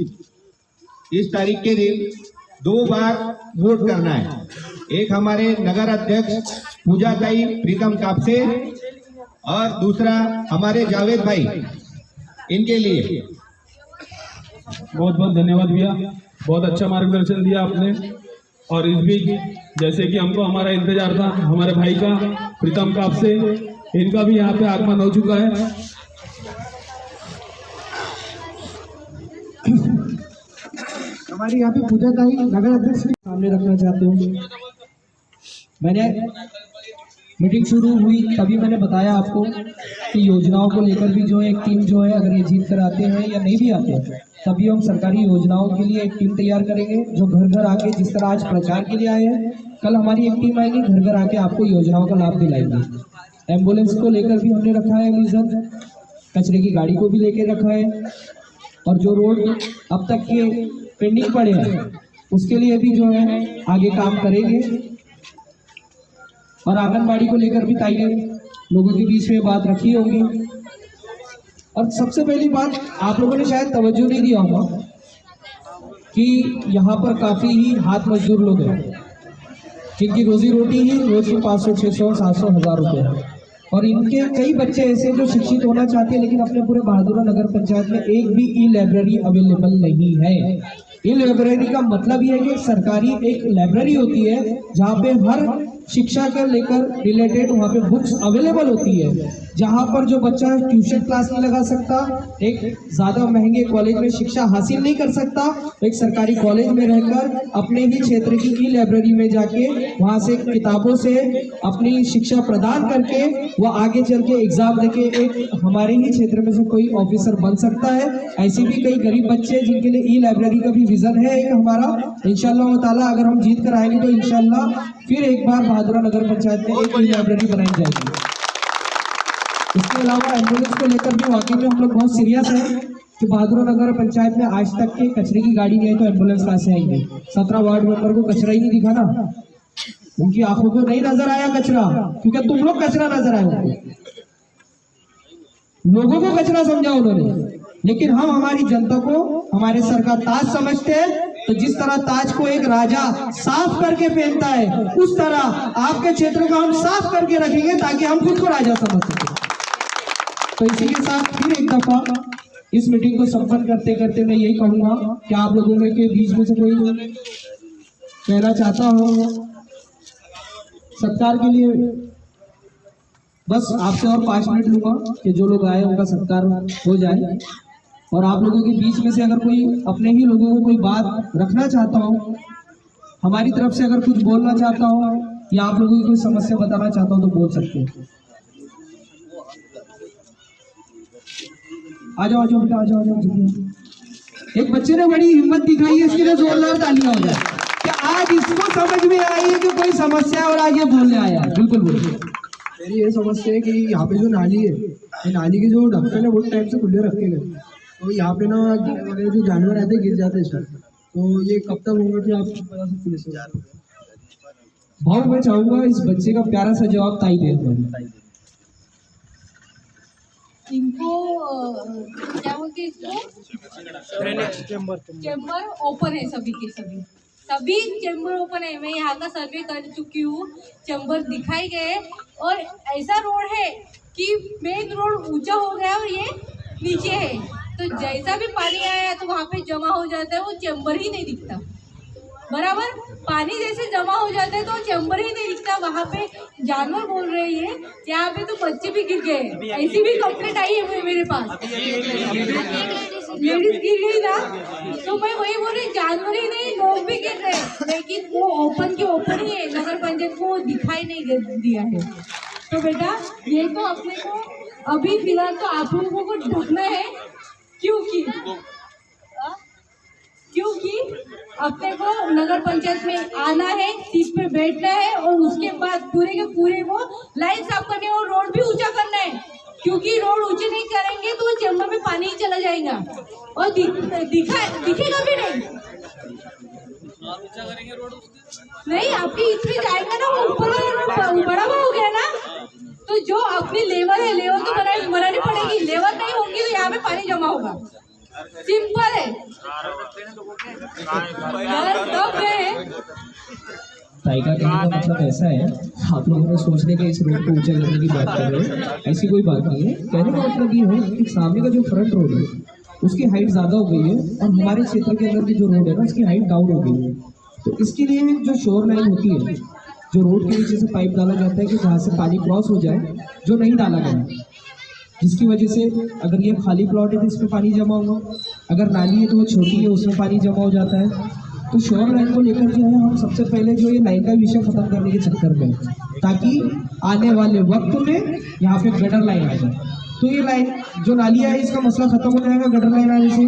इस तारीख के दिन 2 बार वोट करना है। एक हमारे नगर अध्यक्ष पूजा ताई प्रीतम कापसे, और दूसरा हमारे जावेद भाई, इनके लिए। बहुत बहुत धन्यवाद भैया, बहुत अच्छा मार्गदर्शन दिया आपने। और इस बीच जैसे कि हमको हमारा इंतजार था हमारे भाई का प्रीतम कापसे, इनका भी यहाँ पे आगमन हो चुका है। हमारी यहाँ पे पूजा ताई नगर अध्यक्ष के सामने रखना चाहते हूँ। मैंने मीटिंग शुरू हुई तभी मैंने बताया आपको कि योजनाओं को लेकर भी जो है एक टीम जो है, अगर ये जीत कर आते हैं या नहीं भी आते हैं, तभी हम सरकारी योजनाओं के लिए एक टीम तैयार करेंगे, जो घर घर आके, जिस तरह आज प्रचार के लिए आए हैं, कल हमारी एक टीम आएगी, घर घर आके आपको योजनाओं का लाभ दिलाएगी। एम्बुलेंस को लेकर भी हमने रखा है विजन, कचरे की गाड़ी को भी लेकर रखा है, और जो रोड अब तक के पेंडिंग पड़े हैं उसके लिए भी जो है आगे काम करेंगे। और आंगनबाड़ी को लेकर भी ताई ने लोगों के बीच में बात रखी होगी। और सबसे पहली बात, आप लोगों ने शायद तवज्जो नहीं दिया होगा कि यहाँ पर काफ़ी ही हाथ मजदूर लोग हैं, जिनकी रोजी रोटी ही रोज की 500, 600, 700, 1000 रुपये है। और इनके कई बच्चे ऐसे जो शिक्षित होना चाहते हैं, लेकिन अपने पूरे बहादुरा नगर पंचायत में एक भी ई लाइब्रेरी अवेलेबल नहीं है। ई लाइब्रेरी का मतलब ये है कि सरकारी एक लाइब्रेरी होती है जहाँ पे हर शिक्षा के लेकर रिलेटेड वहाँ पे बुक्स अवेलेबल होती है, जहाँ पर जो बच्चा ट्यूशन क्लास नहीं लगा सकता, एक ज़्यादा महंगे कॉलेज में शिक्षा हासिल नहीं कर सकता, एक सरकारी कॉलेज में रहकर अपने ही क्षेत्र की ई लाइब्रेरी में जाके वहाँ से किताबों से अपनी शिक्षा प्रदान करके वो आगे चल के एग्जाम देके एक हमारे ही क्षेत्र में से कोई ऑफिसर बन सकता है। ऐसे भी कई गरीब बच्चे जिनके लिए ई लाइब्रेरी का भी विजन है एक हमारा। इंशाअल्लाह ताला अगर हम जीत कर आएंगे तो इंशाअल्लाह फिर एक बार बहादुरा नगर पंचायत में एक ई लाइब्रेरी बनाई जाएगी। इसके अलावा एम्बुलेंस को लेकर भी वाकई में हम लोग बहुत सीरियस हैं कि बहादुरा नगर पंचायत में आज तक के कचरे की गाड़ी नहीं आई तो एम्बुलेंस कहाँ से आएंगे। 17 वार्ड मेंबर को कचरा ही नहीं दिखा ना, उनकी आंखों को नहीं नजर आया कचरा, क्योंकि तुम लोग कचरा नजर आए उनको, लोगों को कचरा समझा उन्होंने। लेकिन हम हमारी जनता को हमारे सर का ताज समझते हैं, तो जिस तरह ताज को एक राजा साफ करके पहनता है, उस तरह आपके क्षेत्र को हम साफ करके रखेंगे ताकि हम खुद को राजा समझ सकें। तो इसी के साथ फिर एक दफा इस मीटिंग को संपन्न करते करते मैं यही कहूँगा कि आप लोगों में के बीच में से कोई कहना चाहता हो सत्कार के लिए, बस आपसे और 5 मिनट लूँगा कि जो लोग आए उनका सत्कार हो जाए। और आप लोगों के बीच में से अगर कोई अपने ही लोगों को कोई बात रखना चाहता हो, हमारी तरफ से अगर कुछ बोलना चाहता हो या आप लोगों की कोई समस्या बताना चाहता हो तो बोल सकते हो। आ जाओ बेटा, आ जाओ। एक बच्चे ने बड़ी हिम्मत दिखाई है, इसके लिए जोरदार तालियां हो जाए कि आज इसको समझ में आई है कि कोई समस्या है और आज ये बोलने आया। बिल्कुल बोलिए। मेरी ये समस्या है कि यहाँ पे जो नाली है, ये नाली के जो ढक्कन है वो टाइम से खुले रखे गए, तो यहाँ पे ना जो जानवर रहते गिर जाते हैं सर, तो ये कब तक होगा कि आप बता सकते हैं? भाव मैं चाहूंगा इस बच्चे का प्यारा सा जवाब ताई दे। इनको क्या बोलते हैं इसको, चेम्बर ओपन है सभी के सभी चेम्बर ओपन है। मैं यहाँ का सर्वे कर चुकी हूँ, चेम्बर दिखाई गए और ऐसा रोड है कि मेन रोड ऊंचा हो गया और ये नीचे है, तो जैसा भी पानी आया तो वहाँ पे जमा हो जाता है, वो चेम्बर ही नहीं दिखता। बराबर पानी जैसे जमा हो जाता है तो चेम्बर ही नहीं दिखता। वहाँ पे जानवर बोल रही है, यहाँ पे तो बच्चे भी गिर गए, ऐसी भी कंप्लेंट आई है मेरे पास, लेडीज गिर गई ना, तो मैं वही बोल रही जानवर ही नहीं लोग भी गिर रहे, लेकिन वो ओपन के ओपन ही है, नगर पंचायत को दिखाई नहीं दिया है। तो बेटा ये तो अपने को अभी फिलहाल तो आप लोगों को ढूंढना है, क्योंकि अपने को नगर पंचायत में आना है, सीट पे बैठना है और उसके बाद पूरे के पूरे वो लाइन साफ करनी है और रोड भी ऊंचा करना है, क्योंकि रोड ऊंचे नहीं करेंगे तो चेम्बर में पानी ही चला जाएगा और दिखेगा भी नहीं। नहीं आपके इसमें जाएगा ना, वो ऊपर बड़ा हो गया ना, तो जो अपनी लेवल है लेवल तो बनानी पड़ेगी, लेवल नहीं होगी तो यहाँ पे पानी जमा होगा, सिंपल है। ताई का कहने का मतलब ऐसा है, आप लोगों ने सोचने का इस रोड को ऊंचा करने की बात कर रहे हैं, ऐसी कोई बात नहीं है। कहने का मतलब ये है कि सामने का जो फ्रंट रोड है उसकी हाइट ज़्यादा हो गई है और हमारे क्षेत्र के अंदर की जो रोड है ना उसकी हाइट डाउन हो गई है। तो इसके लिए जो शोर लाइन होती है, जो रोड के नीचे से पाइप डाला जाता है कि जहाँ से पानी क्रॉस हो जाए, जो नहीं डाला गया, जिसकी वजह से अगर ये खाली प्लॉट है तो इसमें पानी जमा होगा, अगर नाली है तो वो छोटी है उसमें पानी जमा हो जाता है। तो शोर लाइन को लेकर जो है हम सबसे पहले जो ये लाइन का विषय खत्म करने के चक्कर में, ताकि आने वाले वक्त में यहाँ पे गटर लाइन आ जाए, तो ये लाइन जो नाली है इसका मसला खत्म हो जाएगा गटर लाइन आने से।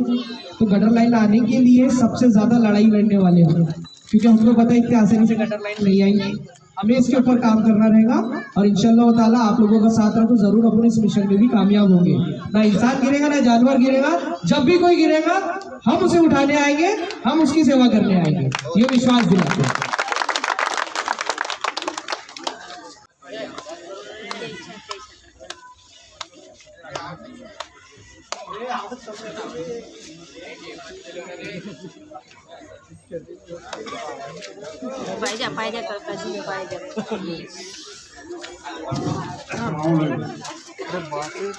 तो गटर लाइन आने के लिए सबसे ज़्यादा लड़ाई लड़ने वाले हम, क्योंकि हमको पता है इतने आसानी से गटर लाइन नहीं आएंगी, हमें इसके ऊपर काम करना रहेगा और इंशाल्लाह ताला आप लोगों का साथ रहा तो जरूर अपने इस मिशन में भी कामयाब होंगे। ना इंसान गिरेगा ना जानवर गिरेगा, जब भी कोई गिरेगा हम उसे उठाने आएंगे, हम उसकी सेवा करने आएंगे, ये विश्वास दिलाते हैं।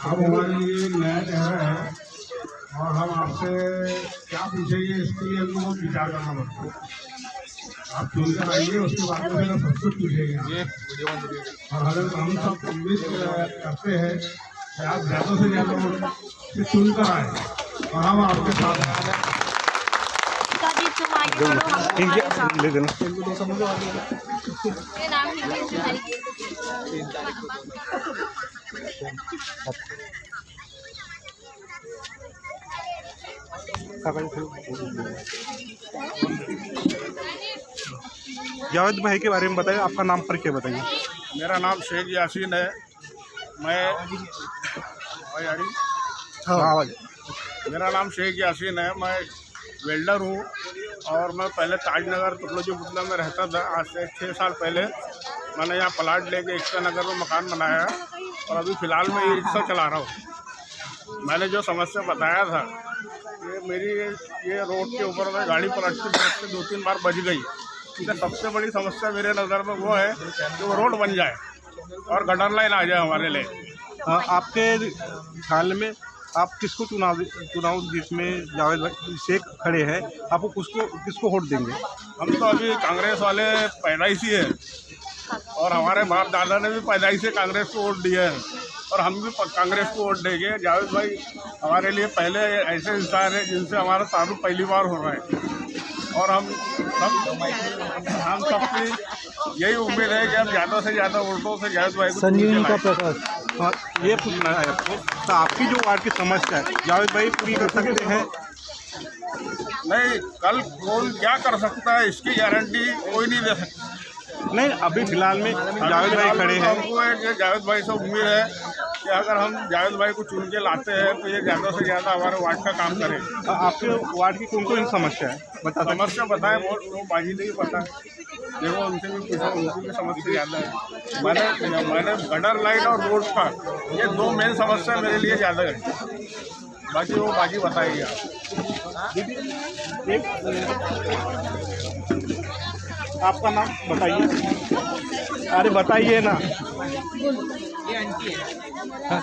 अब हमारे लिए नया चेहरा है और हम आपसे क्या पूछेंगे इसके लिए हमको बहुत विचार करना पड़ता है। आप चुनकर आइए, उसके बाद में मेरा सब कुछ पूछेंगे और अगर हम सब उम्मीद करते हैं कि आप ज़्यादा से ज़्यादा से चुनकर आए और हम आपके साथ हैं। ले देना जावेद भाई के बारे में बताइए, आपका नाम परिचय बताइए। मेरा नाम शेख यासीन है, मेरा नाम शेख यासीन है, मैं वेल्डर हूँ और मैं पहले ताजनगर तुगलजी पुतला में रहता था। आज से 6 साल पहले मैंने यहाँ प्लाट लेके एकता नगर में मकान बनाया और अभी फ़िलहाल मैं ये रिक्शा चला रहा हूँ। मैंने जो समस्या बताया था कि मेरी ये रोड के ऊपर में गाड़ी पलटते 2-3 बार बच गई। इसलिए सबसे बड़ी समस्या मेरे नज़र में वो है कि वो रोड बन जाए और गटर लाइन आ जाए हमारे लिए। आपके ख्याल में आप किसको चुनाव जिसमें जावेद भाई शेख खड़े हैं, आप किसको वोट देंगे? हम तो अभी कांग्रेस वाले पैदाइशी है और हमारे बाप दादा ने भी पैदाइश से कांग्रेस को वोट दिया है और हम भी कांग्रेस को वोट देंगे। जावेद भाई हमारे लिए पहले ऐसे इंसान है जिनसे हमारा ताल्लुक पहली बार हो रहा है और हम सबकी यही उम्मीद है कि हम ज़्यादा से ज़्यादा वोटों से जावेद भाई को संजीवनी का प्रकाश ये पूछना है आपको, तो आपकी जो वार्ड की समस्या है जावेद भाई पूरी कर सकते हैं? नहीं, कल कौन क्या कर सकता है इसकी गारंटी कोई नहीं दे सकता। नहीं, अभी फिलहाल में जावेद भाई खड़े हैं। हमको है कि जावेद भाई से उम्मीद है कि अगर हम जावेद भाई को चुन के लाते हैं तो ये ज़्यादा से ज़्यादा हमारे वार्ड का काम करे। आपके वार्ड की कौन कौन समस्या है समस्या बताएं, वो बाजी नहीं पता, देखो उनसे भी पूछा, उनकी भी समस्या ज़्यादा है। मैंने गटर लाइन और रोड का ये दो मेन समस्या मेरे लिए ज़्यादा है, बाकी वो बाजी बताएगी आप। आपका नाम बताइए। अरे बताइए ना। हाँ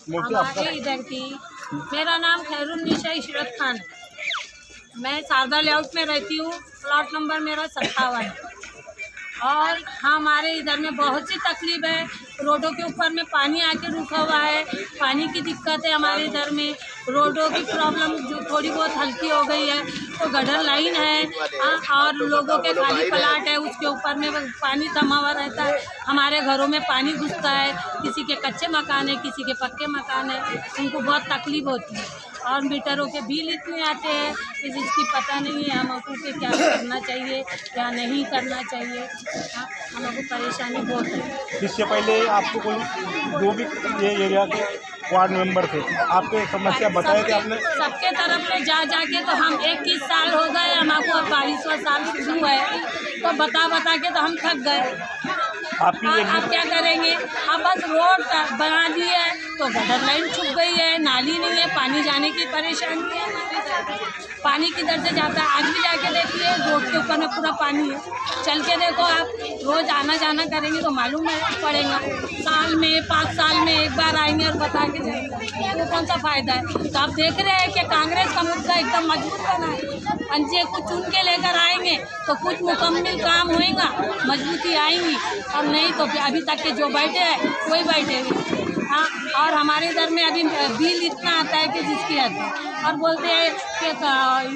हमारे इधर की, मेरा नाम खैरुन्निसा इशरत खान, मैं शारदा लेआउट में रहती हूँ, प्लॉट नंबर मेरा 57। और हमारे इधर में बहुत सी तकलीफ है, रोडों के ऊपर में पानी आके रुका हुआ है, पानी की दिक्कत है हमारे इधर में, रोडों की प्रॉब्लम जो थोड़ी बहुत हल्की हो गई है, तो गटर लाइन है और लोगों के खाली प्लाट है, उसके ऊपर में पानी जमा हुआ रहता है, हमारे घरों में पानी घुसता है, किसी के कच्चे मकान है, किसी के पक्के मकान है, उनको बहुत तकलीफ होती है। और मीटरों के बिल इतने आते हैं कि जिसकी पता नहीं है हमको कि क्या करना चाहिए क्या नहीं करना चाहिए, हमको परेशानी बहुत है। इससे पहले आपको कोई जो भी ये एरिया के वार्ड मेंबर थे आपके समस्या बताया कि आपने? सबके तरफ में जा के तो हम 21 साल हो गए, हमको 22वां साल शुरू है, तो बता के तो हम थक गए। आप क्या करेंगे? अब बस रोड बना दी है तो गटर लाइन छूट गई है, नाली नहीं है, पानी जाने की परेशानी है हमारे। पानी किधर से जाता है? आज भी जाके देखिए, रोड के ऊपर में पूरा पानी है, चल के देखो आप, रोज आना जाना करेंगे तो मालूम पड़ेगा। साल में 5 साल में एक बार आएंगे और बता के जाएंगे, वो कौन सा फायदा है? तो आप देख रहे हैं कि कांग्रेस का मुद्दा एकदम मजबूत बना है, पंचे को चुन के लेकर आएंगे तो कुछ मुकम्मल काम होएगा, मजबूती आएंगी, और नहीं तो अभी तक के जो बैठे हैं वही बैठे हुए। हाँ, और हमारे इधर में अभी बिल इतना आता है कि जिसकी हद है, और बोलते हैं कि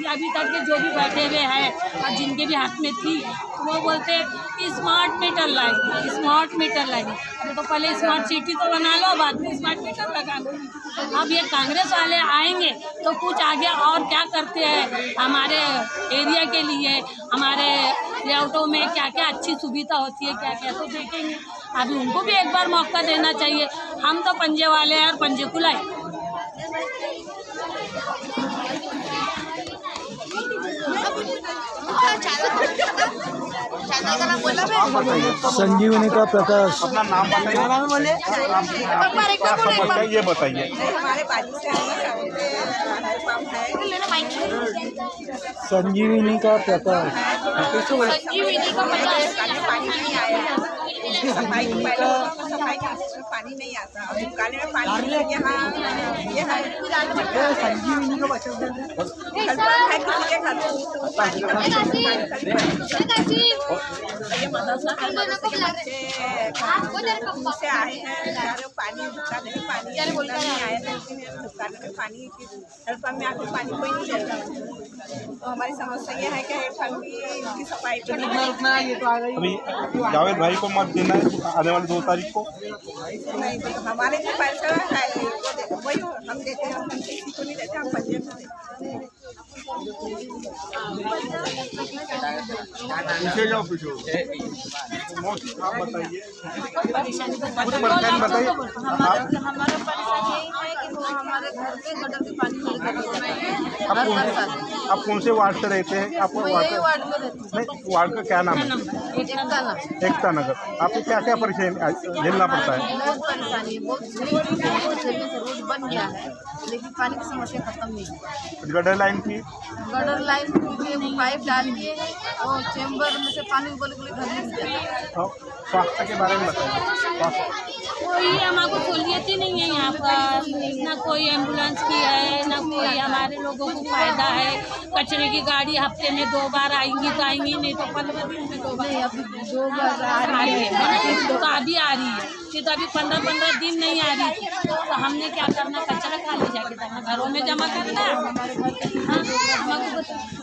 अभी तक के जो भी बैठे हुए हैं और जिनके भी हाथ में थी वो बोलते हैं स्मार्ट मीटर लाएंगे, स्मार्ट मीटर लाएंगे। अरे तो पहले स्मार्ट सिटी तो बना लो, बाद में स्मार्ट मीटर लगा लो। अब ये कांग्रेस वाले आएंगे तो कुछ आगे और क्या करते हैं हमारे एरिया के लिए, हमारे लेआउटों में क्या क्या अच्छी सुविधा होती है, क्या क्या, तो देखेंगे। अभी उनको भी एक बार मौका देना चाहिए। हम तो पंजे वाले हैं और पंजे कुलाए। संजीवनी का प्रकाश। अपना नाम बताइए, ये बताइए। संजीवनी का प्रकाश। संजीवनी का पानी नहीं आया, सफाई पानी नहीं आता, और दुकाने में पानी यहाँ ये है संजीवनी का बचत ये मदरसा से आए हैं, पानी दुकान में पानी नहीं आया, दुकान में पानी हेल्पम्प में आके पानी कोई नहीं देता। तो हमारी समस्या ये है कि हेल्पम्प की सफाई अभी जावेद भाई को मत देना है आने वाली 2 तारीख को? नहीं, तो हमारे जो पैसा है वही हम देते हैं, हम किसी को नहीं देते, हम पंजे को देते हैं। जाओ पीछे आप बताइए। हमारा परेशानी यही है कि वो हमारे घर पे गटर के पानी नहीं। आप कौन से वार्ड से रहते हैं? आपको वार्ड में रहती हूँ। नहीं, वार्ड का क्या नाम है? एकता नगर। आपको क्या क्या परेशानी झेलना पड़ता है? बहुत परेशानी है, बहुत झेलने से रोड बन गया है, लेकिन पानी की समस्या खत्म नहीं हुई। गटर लाइन की पाइप डाल दिए हैं और चैम्बर में से पानी उबल घर में स्वास्थ्य के बारे में बताइए। कोई हमारे सहूलियत ही नहीं है यहाँ पर, ना कोई एम्बुलेंस की है, ना कोई हमारे लोगों को फायदा है। कचरे की गाड़ी हफ्ते में 2 बार आएंगी तो आएंगी, नहीं तो 15 दिन में 2 बार आ रही है। तो अभी आ रही है, ये तो अभी 15 दिन नहीं आ रही थी। तो हमने क्या करना, कचरा खाली जाके घरों में जमा करना है।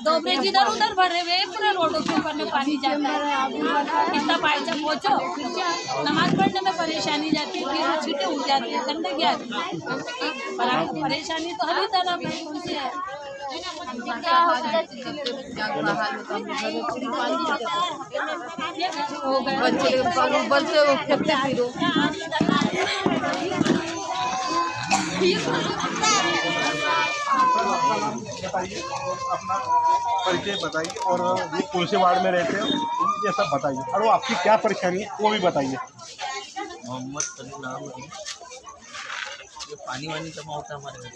दो ब्रिज इधर उधर भरे हुए पूरे रोडों के ऊपर में पानी जाता है। इतना पाइचा पहुँचो, नमाज पढ़ने में परेशानी जाती है, फिर छींटे उड़ जाती है, गंदगी आती है। पर आपको परेशानी तो हर तरफ है। क्या होता है बताइए और अपना परिचय बताइए और ये कौन से वार्ड में रहते हैं ये सब बताइए, और वो आपकी क्या परेशानी है वो भी बताइए। मोहम्मद सलीम नाम है। ये पानी वानी जमा होता है हमारे घर।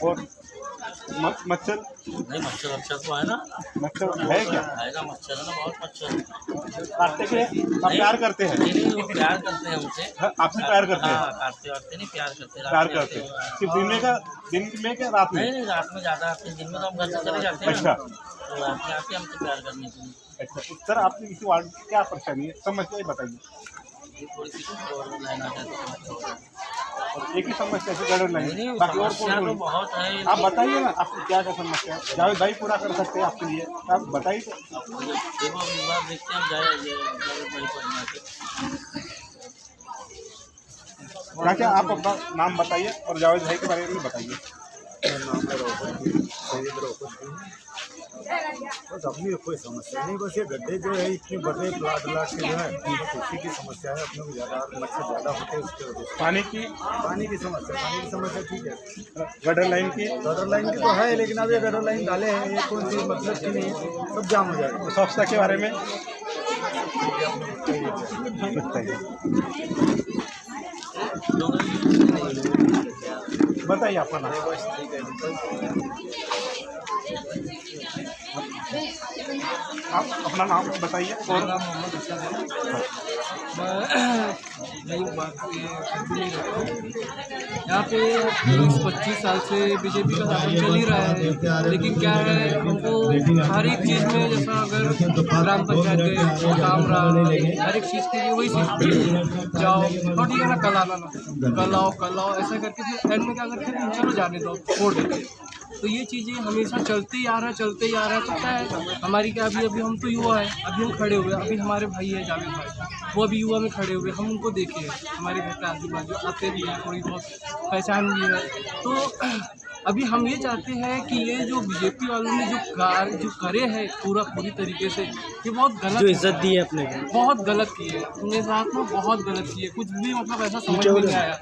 और मच्छर नहीं, मच्छर तो है ना। मच्छर है क्या? आएगा मच्छर है ना, बहुत मच्छर। काटते के आप प्यार करते हैं? नहीं, वो प्यार करते हैं हमसे। आप भी प्यार करते हैं? काटते वाटते नहीं, प्यार करते हैं। प्यार करते हैं सिर्फ दिन में क्या रात में? नहीं, रात में ज़्यादा आते हैं, दिन में तो हम घर से चले जाते हैं। अच्छा, तो रात में आते हैं हमसे प्यार करने के लिए। अच्छा सर, आपकी इसी वार्ड में क्या परेशानी है, समस्या बताइए। ये थोड़ी सी लाइन आ जाती है, और एक ही समस्या है गटर लाइन, बाकी और समस्या तो बहुत है। आप बताइए ना आपकी क्या क्या समस्या है, जावेद भाई पूरा कर सकते हैं आपके लिए, आप बताइए। देखो देखते हैं क्या क्या, आप अपना नाम बताइए और जावेद भाई के बारे में बताइए। बस अपनी कोई समस्या नहीं, बस ये गड्ढे जो है इतने बड़े प्लाट के जो है उसी की समस्या है। अपने को ज़्यादा मच्छर ज़्यादा होते हैं उसके वजह से। पानी की समस्या ठीक है। गटर लाइन की तो है, लेकिन अब ये गटर लाइन डाले हैं, ये कौन सी मतलब की नहीं है, सब जाम हो जाएगा। स्वच्छता के बारे में बताइए अपना नाम। आप अपना नाम बताइए। और यहाँ पे 20-25 साल से बीजेपी का शासन चल ही रहा है, लेकिन क्या है हमको हर एक चीज़ में, जैसा अगर ग्राम पंचायत के काम रहा, हर एक चीज़ के लिए वही चीज़ जाओ और ठीक है ना, कल आओ ऐसा करके फिर एंड में क्या करते हैं, चलो जाने दो, छोड़ देते। तो ये चीज़ें हमेशा चलते ही आ रहा है। तो क्या है हमारी, क्या अभी हम तो युवा है, अभी हम खड़े हुए, अभी हमारे भाई है जावेद भाई, वो अभी युवा में खड़े हुए, हम उनको देखे, हमारे घर के आजू बाजू आते भी हैं, थोड़ी बहुत पहचान भी है। तो अभी हम ये चाहते हैं कि ये जो बीजेपी वालों ने जो करे है पूरी तरीके से, ये बहुत गलत, जो इज्जत दी है अपने को, बहुत गलत की है अपने साथ में, बहुत गलत की है। कुछ भी मतलब ऐसा समझ में नहीं आया।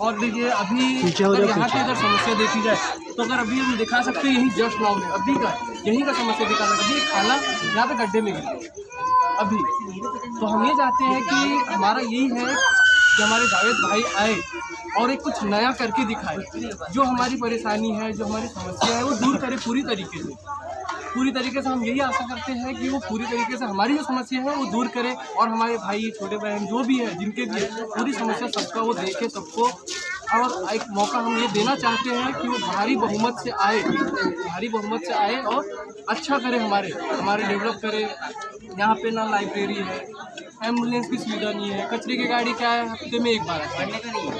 और देखिए अभी अगर यहाँ की अगर समस्या देखी जाए तो अगर अभी हम दिखा सकते हैं, यही जस्ट नाउ में अभी का यही का समस्या दिखा सकते, अभी खाना यहाँ पे गड्ढे में गिरा अभी। तो हम ये चाहते हैं कि हमारा यही है कि हमारे जावेद भाई आए और एक कुछ नया करके दिखाए, जो हमारी परेशानी है, जो हमारी समस्या है, वो दूर करे पूरी तरीके से। हम यही आशा करते हैं कि वो पूरी तरीके से हमारी जो समस्या है वो दूर करे, और हमारे भाई छोटे बहन जो भी है, जिनके भी है, पूरी समस्या सबका वो देखे, सबको। और एक मौका हम ये देना चाहते हैं कि वो भारी बहुमत से आए और अच्छा करे, हमारे डेवलप करे। यहाँ पे ना लाइब्रेरी है, एम्बुलेंस की सुविधा नहीं है, कचरे की गाड़ी क्या है हफ्ते में 1 बार है,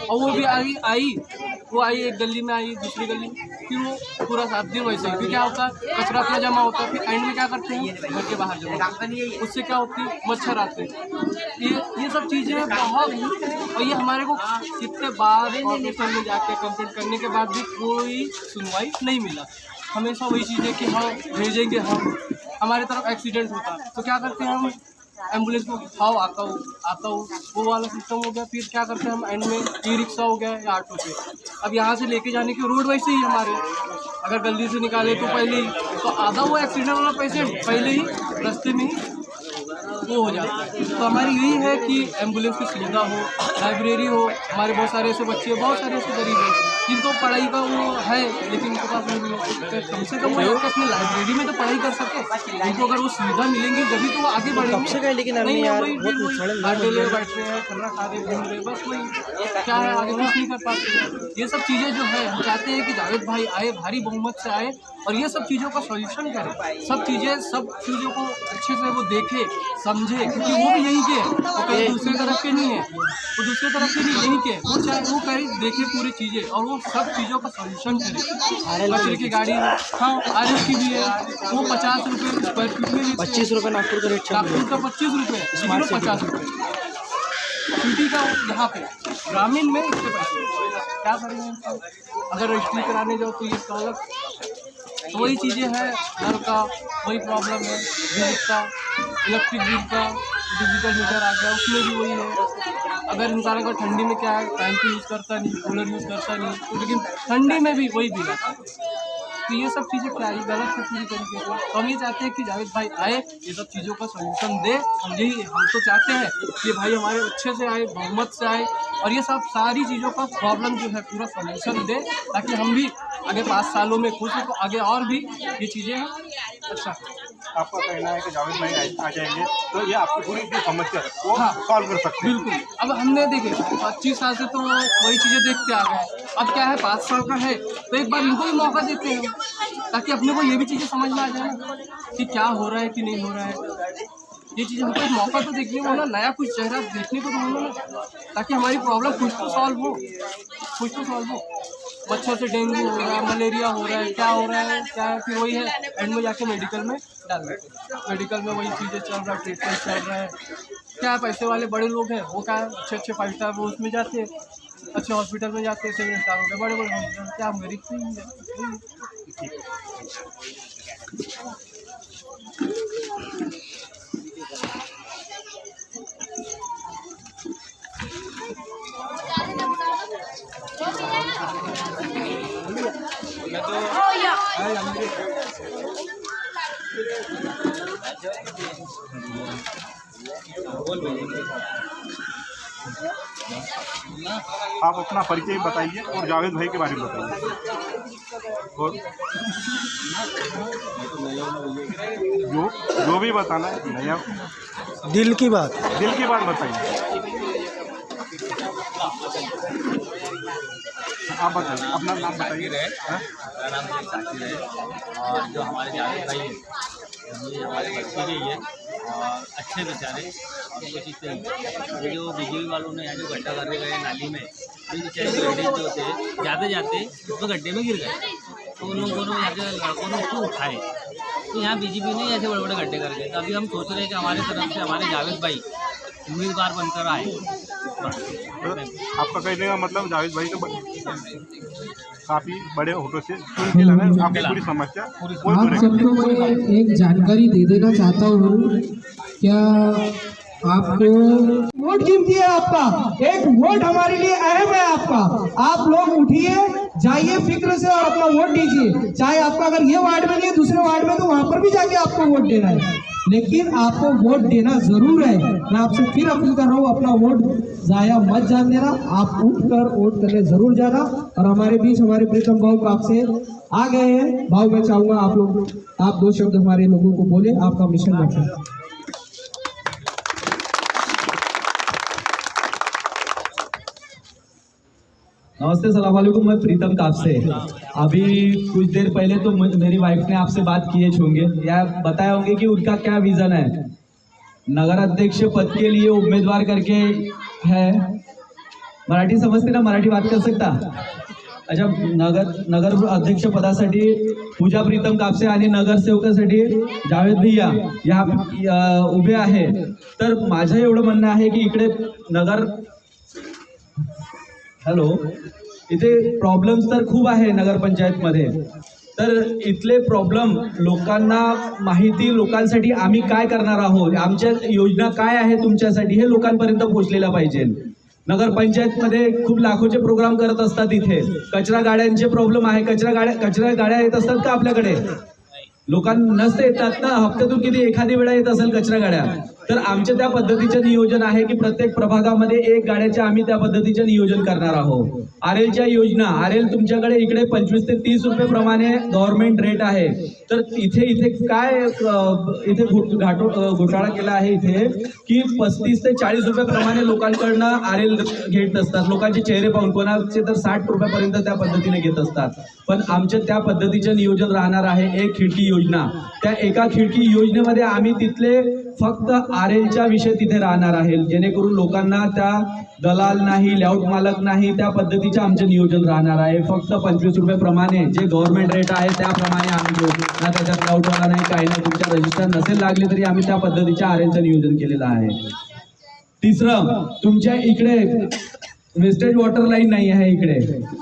और वो भी आई एक गली में आई, दूसरी गली, फिर वो पूरा 7 दिन वैसे ही। फिर क्या होता है, कचरा इतना जमा होता है, फिर एंड में क्या करते हैं, घर के बाहर जमा, उससे क्या होती है, मच्छर आते हैं। ये सब चीज़ें बहुत, और ये हमारे को कितने बार कॉर्पोरेशन में जाके कंप्लेंट करने के बाद भी कोई सुनवाई नहीं मिला। हमेशा वही चीज़ है कि हाँ भेजेंगे, हम हमारे तरफ एक्सीडेंट होता है तो क्या करते हैं, हम एम्बुलेंस को उठाओ, आता हूँ वो वाला सिस्टम हो गया। फिर क्या करते हैं हम एंड में, ई रिक्शा हो गया या ऑटो से। अब यहाँ से लेके जाने के रोड वैसे ही हमारे, अगर गली से निकाले तो पहले ही तो आधा वो एक्सीडेंट वाला पेशेंट पहले ही रास्ते में ही वो हो जाता है। तो हमारी यही है कि एम्बुलेंस की सुविधा हो, लाइब्रेरी हो। हमारे बहुत सारे ऐसे बच्चे, बहुत सारे ऐसे गरीब हैं जिनको पढ़ाई का वो है लेकिन उनके पास नहीं है। कम से कम वो जाकर अपनी लाइब्रेरी में तो पढ़ाई कर सके। उनको अगर वो सुविधा मिलेंगी तभी तो वो आगे बढ़ेंगे। लेकिन नहीं बैठ रहे हैं, खाना खा रहे, घूम रहे, बस वही क्या है, आगे कुछ नहीं कर पाते। ये सब चीज़ें जो है हम चाहते हैं कि जावेद भाई आए, भारी बहुमत से आए और ये सब चीज़ों का सॉल्यूशन करें। सब चीज़ों को अच्छे से वो देखे, समझे, क्योंकि वो भी यहीं के, वो कहीं दूसरी तरफ के नहीं है, वो दूसरी तरफ के नहीं, यहीं के। वो चाहे वो कहीं देखे पूरी चीज़ें और वो सब चीज़ों का सॉल्यूशन करे। कचरे की गाड़ी, हाँ RS की भी है, वो 50 रुपये स्क्वायर फीट में, 25 रुपये नागपुर का रेट, नागपुर का 25 रुपये, 50 रुपये सिटी का। यहाँ पे ग्रामीण में इसके पैसे क्या करेंगे? अगर रजिस्ट्री कराने जाओ तो ये इसका अलग, तो वही चीज़ें हैं। घर का वही प्रॉब्लम है, बिजली का, इलेक्ट्रिक बिल का, डिजिटल मीटर आ गया उसमें भी वही है। अगर इंसान अगर ठंडी में क्या है, फैन को यूज़ करता नहीं, कूलर यूज़ करता नहीं, तो लेकिन ठंडी में भी वही बिल आता है। तो ये सब चीज़ें क्या है, गलत है पूरी तरीके से। तो हम ये चाहते हैं कि जावेद भाई आए, ये सब चीज़ों का सॉल्यूशन दे। हम तो चाहते हैं कि भाई हमारे अच्छे से आए, बहुमत से आए और ये सब सारी चीज़ों का प्रॉब्लम जो है पूरा सॉल्यूशन दे, ताकि हम भी आगे 5 सालों में खुश हो, तो आगे और भी ये चीज़ें अच्छा। आपका कहना है कि जावेद भाई आ जाएंगे तो ये आपकी पूरी जो समस्या है वो सॉल्व कर सकते हैं। बिल्कुल। अब हमने देखे 25 साल से तो वही चीज़ें देखते आ गए। अब क्या है, 5 साल का है तो एक बार इनको भी मौका देते हैं, ताकि अपने को ये भी चीज़ें समझ में आ जाए कि क्या हो रहा है कि नहीं हो रहा है। ये चीज़ें हमको एक मौका तो देखने को ना, नया कुछ चेहरा देखने को तो मिलो ना, ताकि हमारी प्रॉब्लम कुछ तो सॉल्व हो। बच्चों से डेंगू हो रहा है, मलेरिया हो रहा है, क्या हो रहा है, क्या है, फिर वही है एंड में जाके मेडिकल में डाल देते हैं। मेडिकल में वही चीज़ें चल रहा है, ट्रीटमेंट चल रहा है। क्या पैसे वाले बड़े लोग हैं वो क्या अच्छे 5 स्टार वो उसमें जाते हैं, अच्छे हॉस्पिटल में जाते हैं, 7 स्टार के बड़े हॉस्पिटल। क्या हम गरीब से ही आप अपना परिचय बताइए और जावेद भाई के बारे में बताइए और जो भी बताना है नया दिल की बात बताइए। आप बताइए, अपना नाम बताइए। मेरा नाम साकिर है और जो हमारे जावेद भाई है ये हमारे बच्चे ही है और अच्छे बेचारे और वो चीज़ ये जो बिजली वालों ने यहाँ जो गड्ढा करने गए नाली में, ये बेचारे गड्ढे जो थे जाते जाते उसमें गड्ढे में गिर गए, तो उन लोगों ने यहाँ के लड़कों ने उसको उठाए। तो यहाँ बीजेपी ने ऐसे बड़े बड़े गड्ढे कर गए। तो अभी हम सोच रहे हैं कि हमारी तरफ से हमारे जावेद भाई उम्मीदवार बनकर आए। आपका कहने का मतलब जावेद भाई तो काफ़ी बड़े होटो से सुन के लगा आपकी पूरी समस्या आप सबको मैं एक जानकारी दे देना चाहता हूँ। क्या आपको वोट कीमती है, आपका एक वोट हमारे लिए अहम है। आपका आप लोग उठिए, जाइए फिक्र से और अपना वोट दीजिए। चाहे आपका अगर ये वार्ड में नहीं है, दूसरे वार्ड में, तो वहां पर भी जाके आपको वोट देना है, लेकिन आपको वोट देना जरूर है। मैं आपसे फिर अपील कर रहा हूँ, अपना वोट जाया मत जान देना। आप उठकर वोट करने जरूर जाना। और हमारे बीच हमारे प्रीतम भाव का आपसे आ गए हैं। भाव मैं चाहूंगा आप 2 शब्द हमारे लोगों को बोले, आपका मिशन रखें। नमस्ते, सलाम वालेकुम। मैं प्रीतम काप से। अभी कुछ देर पहले तो मेरी वाइफ ने आपसे बात किए होंगे या बताए होंगे कि उनका क्या विजन है। नगर अध्यक्ष पद के लिए उम्मीदवार करके है। मराठी समजते ना, मराठी बात कर सकता? अच्छा, नगर अध्यक्ष पदासाठी पूजा प्रीतम कापसे आणि नगरसेवकासाठी जावेद भैया या उभे आहे। तर माझं एवढं म्हणणं आहे की इकडे इथे प्रॉब्लेम्स तर खूप आहे नगरपंचायतमध्ये। तर इथले प्रॉब्लेम लोकांना माहिती, लोकांसाठी आम्ही काय करणार आहोत, आमच्या योजना काय आहे तुमच्यासाठी, हे लोकांपर्यंत पोहोचलेला पाहिजे। नगरपंचायतमध्ये खूप लाखोचे प्रोग्राम करत असतात। इथे कचरा गाड्यांचे प्रॉब्लेम आहे। कचरा गाड्या येत असतात का आपल्याकडे? लोकांना नसते येतात ना, हप्त्यातून किती एखादी वेळा येत असेल कचरा गाड्या। तर आमच्या त्या पद्धतीचं नियोजन आहे की प्रत्येक प्रभागामध्ये एक गाड्याचे आम्ही त्या पद्धतीचं नियोजन करणार आहोत. आरेलच्या योजना, आरेल तुमच्याकडे इकडे 25 ते 30 रुपये प्रमाणे गव्हर्नमेंट रेट आहे. तर इथे काय इथे घोटाळा केला आहे इथे की 35 ते 40 रुपये प्रमाणे लोकांकडनं आरेल घेत असतात. लोकांचे चेहरे पाहून कोणाचे तर 60 रुपयापर्यंत त्या पद्धतीने घेत असतात. पण आमच्या त्या पद्धतीचं नियोजन राहणार आहे. एक खिडकी योजना, त्या एका खिडकी योजनेमध्ये आम्ही तिथले फक्त आरेलच्या विषय तिथे राहणार आहे, जेणेकरून लोकांना त्या दलाल नाही, लेआउट मालक नाही, त्या पद्धतीचं आमचं नियोजन राहणार आहे. फक्त 25 रुपये प्रमाणे जे गव्हर्नमेंट रेट आहे त्याप्रमाणे आम्ही घेऊ ना. त्याच्यात लेआउटवाला नाही, काही नाही. तुमच्या रजिस्टर नसेल लागले तरी आम्ही त्या पद्धतीच्या आरेलचं नियोजन केलेलं आहे. तिसरं, तुमच्या इकडे वेस्टेज वॉटर लाईन नाही आहे.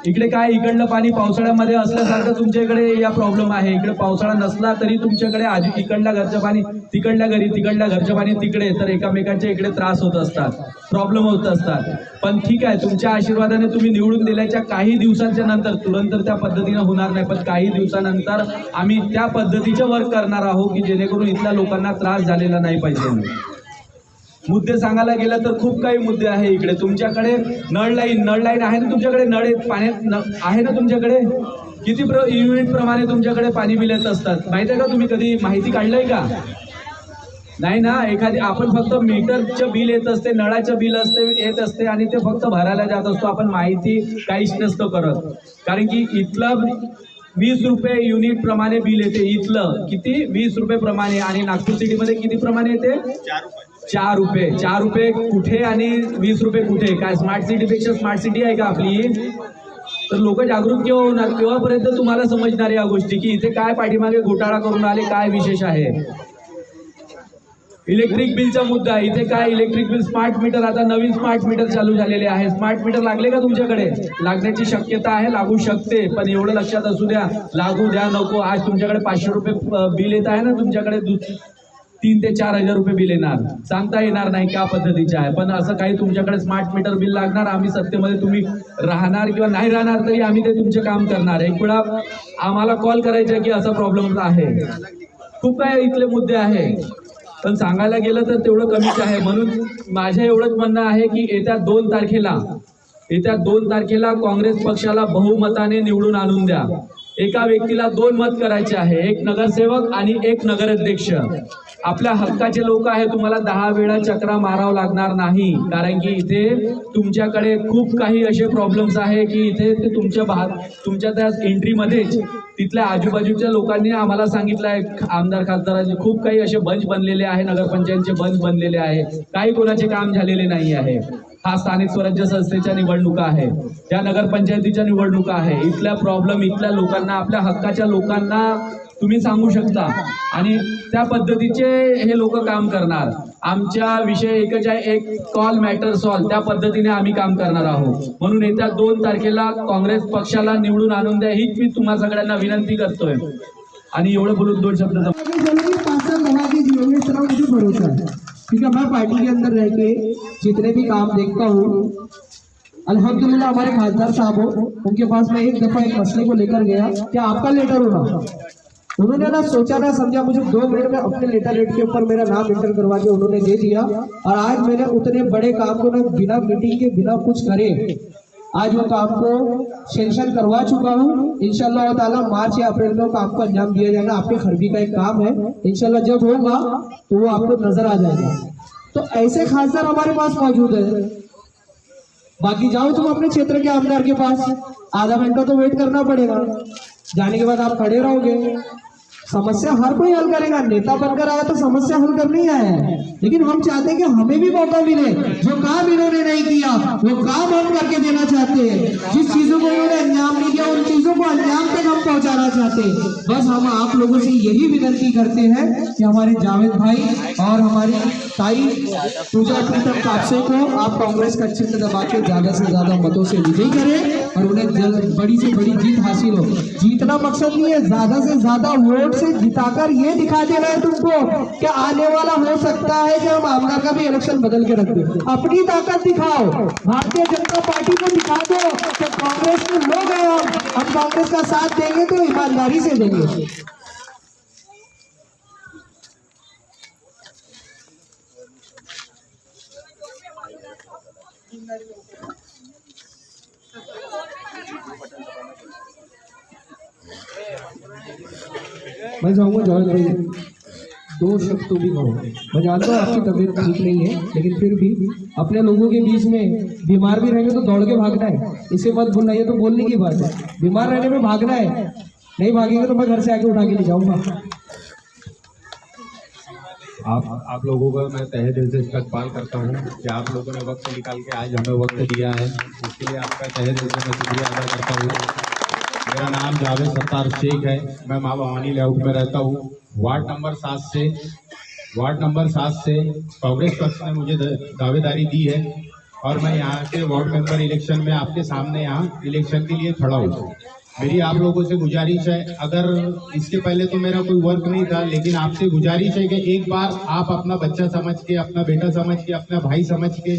इकडे काय इकडलं पाणी पावसाळ्यामध्ये असल्यासारखं तुमच्या इकडे या प्रॉब्लेम आहे. इकडे पावसाळा नसला तरी तुमच्याकडे आधी इकडल्या घरचं पाणी तिकडल्या घरी, तिकडल्या घरचं पाणी तिकडे, तर एकमेकांच्या इकडे त्रास होत असतात, प्रॉब्लेम होत असतात. पण ठीक आहे, तुमच्या आशीर्वादाने तुम्ही निवडून दिल्याच्या काही दिवसांच्या नंतर तुरंत त्या पद्धतीनं होणार नाही, पण काही दिवसानंतर आम्ही त्या पद्धतीचं वर्क करणार आहोत की जेणेकरून इथल्या लोकांना त्रास झालेला नाही पाहिजे. मुद्दे सांगायला गेलं तर खूप काही मुद्दे आहे इकडे. तुमच्याकडे नळ लाईन आहे ना, तुमच्याकडे नळ पाण्यात आहे ना तुमच्याकडे? किती युनिट प्रमाणे तुमच्याकडे पाणी बिल येत असतात माहिती आहे का? तुम्ही कधी माहिती काढलंय का? नाही ना. एखादी आपण फक्त मीटरचं बिल येत असते, नळाचं बिल येत असते आणि ते फक्त भरायला जात असतो. आपण माहिती काहीच नसतो करत, कारण की इथलं 20 रुपये युनिट प्रमाणे बिल येते. इथलं किती? 20 रुपये प्रमाणे. आणि नागपूर सिटीमध्ये किती प्रमाणे येते? 4 रुपये. 4 रुपये कुठे आणि 20 रुपये कुठे? काय स्मार्ट सिटीपेक्षा स्मार्ट सिटी आहे का आपली? तर लोक जागरूक केव्हा होणार? केव्हापर्यंत तुम्हाला समजणार या गोष्टी की इथे काय पाठीमागे घोटाळा करून आले, काय विशेष आहे? इलेक्ट्रिक बिलचा मुद्दा, इथे काय इलेक्ट्रिक बिल स्मार्ट मीटर, आता नवीन स्मार्ट मीटर चालू झालेले आहे. स्मार्ट मीटर लागले का तुमच्याकडे? लागण्याची शक्यता आहे, लागू शकते, पण एवढं लक्षात असू द्या, लागू द्या नको. आज तुमच्याकडे 500 रुपये बिल येत आहे ना, तुमच्याकडे 3 ते 4 हजार रुपये बिल येणार. सांगता येणार नाही क्या पद्धतीचे आहे, पण असं काही तुमच्याकडे स्मार्ट मीटर बिल लागणार. आम्ही सत्तेमध्ये तुम्ही राहणार किंवा नाही राहणार तरी आम्ही ते तुमचे काम करणार. एक वेळा आम्हाला कॉल करायचा की असा प्रॉब्लेम आहे. खूप काही इथले मुद्दे आहे, पण सांगायला गेलं तर तेवढं कमीच आहे. म्हणून माझं एवढंच म्हणणं आहे की येत्या 2 तारखेला काँग्रेस पक्षाला बहुमताने निवडून आणून द्या. एका व्यक्तीला 2 मत करायचे आहे, एक नगरसेवक आणि एक नगराध्यक्ष. आपल्या हक्काचे लोक आहे, तुम्हाला 10 वेळा चक्रा मारावं लागणार नाही, कारण की इथे तुमच्याकडे खूप काही असे प्रॉब्लेम्स आहे की इथे ते तुमच्या त्या एंट्रीमध्येच तिथल्या आजूबाजूच्या लोकांनी आम्हाला सांगितलं आहे, आमदार खासदारांचे खूप काही असे बंच बनलेले आहे, नगरपंचायतचे बंच बनलेले आहे, काही कोणाचे काम झालेले नाही आहे. हा स्थानिक स्वराज्य संस्थेच्या निवडणुका आहे, त्या नगरपंचायतीच्या निवडणुका आहे. इथल्या प्रॉब्लेम इथल्या लोकांना, आपल्या हक्काच्या लोकांना तुम्ही सांगू शकता आणि त्या पद्धतीचे हे लोक काम करणार. आमच्या विषय एकच आहे, एक कॉल मॅटर सॉल्व, त्या पद्धतीने आम्ही काम करणार आहोत. म्हणून येत्या 2 तारखेला काँग्रेस पक्षाला निवडून आणून द्या, हीच मी तुम्हा सगळ्यांना विनंती करतोय. आणि एवढं बोलून 2 शब्द भरोसा है, क्योंकि मैं पार्टी के अंदर रह के जितने भी काम देखता हूँ, अल्हम्दुलिल्लाह हमारे खासदार साहब हो, उनके पास मैं एक दफ़ा एक मसले को लेकर गया कि आपका लेटर होना, उन्होंने ना सोचा ना समझा, मुझे 2 मिनट में अपने लेटर रेट के ऊपर मेरा नाम एंटर करवा के उन्होंने दे दिया. और आज मैंने उतने बड़े काम को ना बिना मीटिंग के, बिना कुछ करे, आज वो काम को सेंक्शन करवा चुका हूँ. इंशाल्लाह ताला मार्च या अप्रैल में काम को अंजाम दिया जाएगा. आपके खरबी का एक काम है, इंशाल्लाह जब होगा तो वो आपको नजर आ जाएगा. तो ऐसे खासदार हमारे पास मौजूद है. बाकी जाओ तुम अपने क्षेत्र के आमदार के पास, आधा घंटा तो वेट करना पड़ेगा, जाने के बाद आप खड़े रहोगे. समस्या हर कोई हल करेगा, नेता बनकर आया तो समस्या हल करने ही आया है, लेकिन हम चाहते हैं कि हमें भी मौका मिले. जो काम इन्होंने नहीं किया वो काम हम करके देना चाहते हैं. जिस चीजों को इन्होंने अंजाम नहीं दिया उन चीजों को अंजाम तक हम पहुंचाना चाहते हैं. बस हम आप लोगों से यही विनती करते हैं कि हमारे जावेद भाई और हमारी ताई पूजा प्रीतम कापसे को आप कांग्रेस का चिन्ह दबा के ज्यादा से ज्यादा मतों से विजयी करें और उन्हें बड़ी से बड़ी जीत हासिल हो. जीतना मकसद नहीं है, ज्यादा से ज्यादा वोट से जिताकर ये दिखा देना है तुमको कि आने वाला हो सकता है कि हम आमदार का भी इलेक्शन बदल के रख दें. अपनी ताकत दिखाओ, भारतीय जनता पार्टी को दिखा दो कि कांग्रेस के लोग हैं, हम कांग्रेस का साथ देंगे तो ईमानदारी से देंगे. मैं चाहूँगा जावेद भाई 2 शब्द तो भी कहो। मैं जानता हूँ आपकी तबीयत ठीक नहीं है, लेकिन फिर भी अपने लोगों के बीच में बीमार भी रहेंगे तो दौड़ के भागना है, इसे मत भूलना। ये तो बोलने की बात है, बीमार रहने में भागना है, नहीं भागेंगे तो मैं घर से आके उठा के ले जाऊँगा। आप लोगों का मैं तहे दिल से इस्तकबाल करता हूँ कि आप लोगों ने वक्त निकाल के आज हमें वक्त दिया है, उसके लिए आपका तहे दिल से मैं शुक्रिया अदा करता हूँ। मेरा नाम जावेद सत्तार शेख है, मैं माँ भवानी लेआउट में रहता हूँ। वार्ड नंबर 7 से कांग्रेस पक्ष ने मुझे दावेदारी दी है और मैं यहाँ के वार्ड मेंबर इलेक्शन में आपके सामने यहाँ इलेक्शन के लिए खड़ा हूँ। मेरी आप लोगों से गुजारिश है, अगर इसके पहले तो मेरा कोई वर्क नहीं था, लेकिन आपसे गुजारिश है कि एक बार आप अपना बच्चा समझ के, अपना बेटा समझ के, अपना भाई समझ के,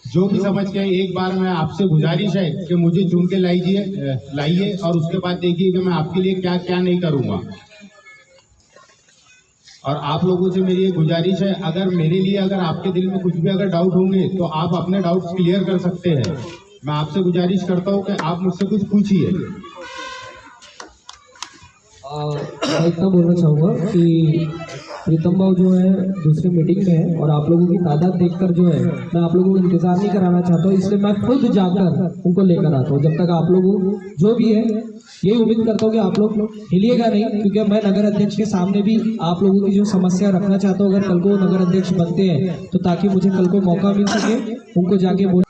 जो भी समझ के, एक बार मैं आपसे गुजारिश है कि मुझे चुन के लाइए और उसके बाद देखिए कि मैं आपके लिए क्या क्या नहीं करूँगा। और आप लोगों से मेरी एक गुजारिश है, अगर मेरे लिए अगर आपके दिल में कुछ भी अगर डाउट होंगे तो आप अपने डाउट्स क्लियर कर सकते हैं। मैं आपसे गुजारिश करता हूँ कि आप मुझसे कुछ पूछिए। मैं इतना बोलना चाहूँगा कि प्रीतम भाव जो है दूसरी मीटिंग में है और आप लोगों की तादाद देखकर जो है मैं आप लोगों को इंतज़ार नहीं कराना चाहता हूँ, इसलिए मैं खुद जाकर उनको लेकर आता हूँ। जब तक आप लोगों जो भी है, यही उम्मीद करता हूँ कि आप लोग हिलिएगा नहीं, क्योंकि मैं नगर अध्यक्ष के सामने भी आप लोगों की जो समस्या रखना चाहता हूँ। अगर कल को नगर अध्यक्ष बनते हैं तो ताकि मुझे कल को मौका मिल सके उनको जाके बोल।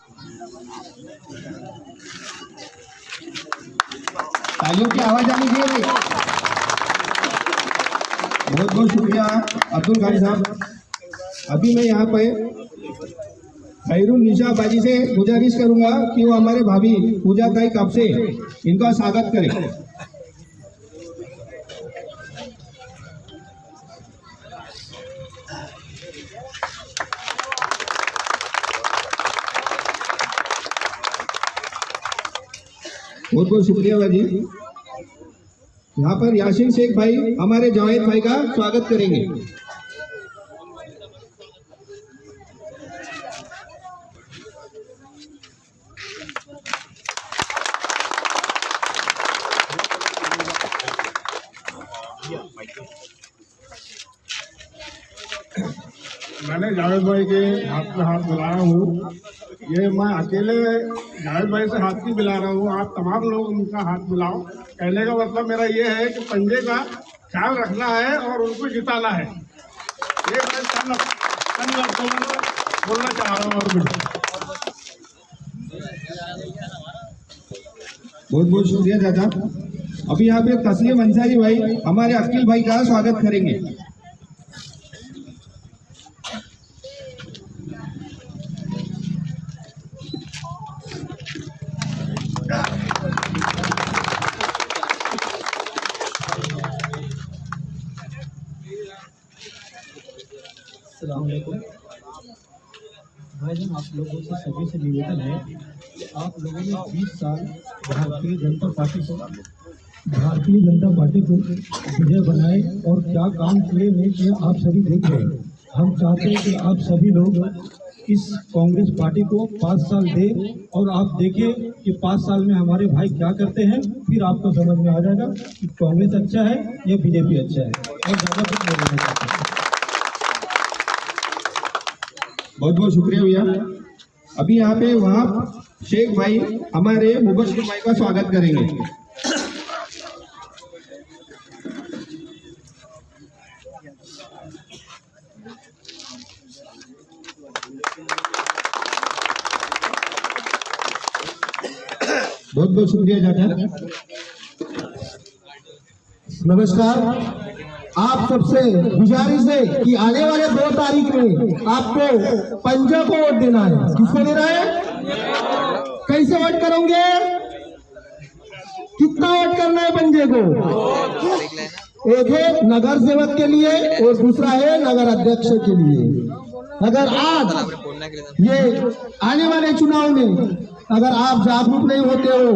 तालियों की आवाज आनी चाहिए। बहुत बहुत शुक्रिया अब्दुल खान साहब। अभी मैं यहाँ पे खैरुल निशा बाजी से गुजारिश करूंगा कि वो हमारे भाभी पूजा ताई कापसे इनका स्वागत करें। बहुत बहुत शुक्रिया बाजी। यहाँ पर यासीन शेख भाई हमारे जावेद भाई का स्वागत करेंगे। मैंने जावेद भाई के हाथ में हाथ मिलाया हूँ। ये मैं अकेले जावेद भाई से हाथ नहीं मिला रहा हूँ, आप तमाम लोग उनका हाथ मिलाओ। कहने का मतलब मेरा ये है कि पंजे का ख्याल रखना है और उनको जिताना है। ये मैं चंद लड़कों में बोलना चाह रहा हूँ। और बहुत बहुत शुक्रिया चाचा। अभी यहाँ पे तस्लीम अंसारी भाई हमारे अकील भाई का स्वागत करेंगे। भाईजान, आप लोगों से सभी से निवेदन है कि आप लोगों ने 20 साल भारतीय जनता पार्टी को विजय बनाए और क्या काम किए नहीं किए आप सभी देख रहे हैं। हम चाहते हैं कि आप सभी लोग इस कांग्रेस पार्टी को 5 साल दें और आप देखिए कि 5 साल में हमारे भाई क्या करते हैं, फिर आपको समझ में आ जाएगा कि कांग्रेस अच्छा है या बीजेपी अच्छा है। और ज़्यादा कुछ नहीं बोलना चाहता। बहुत बहुत शुक्रिया भैया। अभी यहाँ पे वहाँ शेख भाई हमारे मुबश्शिर भाई का स्वागत करेंगे। बहुत बहुत शुक्रिया चाचा। नमस्कार। आप सबसे गुजारिश है कि आने वाले 2 तारीख में आपको पंजा को वोट देना है। किसको देना है? कैसे वोट करोगे? कितना वोट करना है पंजे को? एक है नगर सेवक के लिए और दूसरा है नगर अध्यक्ष के लिए। अगर आज ये आने वाले चुनाव में अगर आप जागरूक नहीं होते हो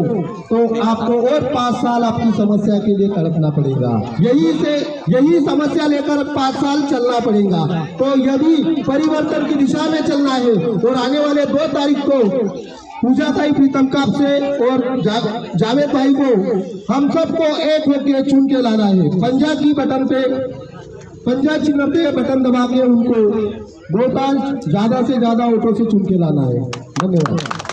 तो आपको और 5 साल आपकी समस्या के लिए तड़पना पड़ेगा। यही समस्या लेकर 5 साल चलना पड़ेगा। तो यदि परिवर्तन की दिशा में चलना है और आने वाले 2 तारीख को पूजा ताई प्रीतम काप से और जावेद भाई को हम सबको एक होकर चुन के लाना है। पंजा चिन्ह पे बटन दबा के उनको बहुतांश ज्यादा से ज्यादा वोटों से चुन के लाना है। धन्यवाद।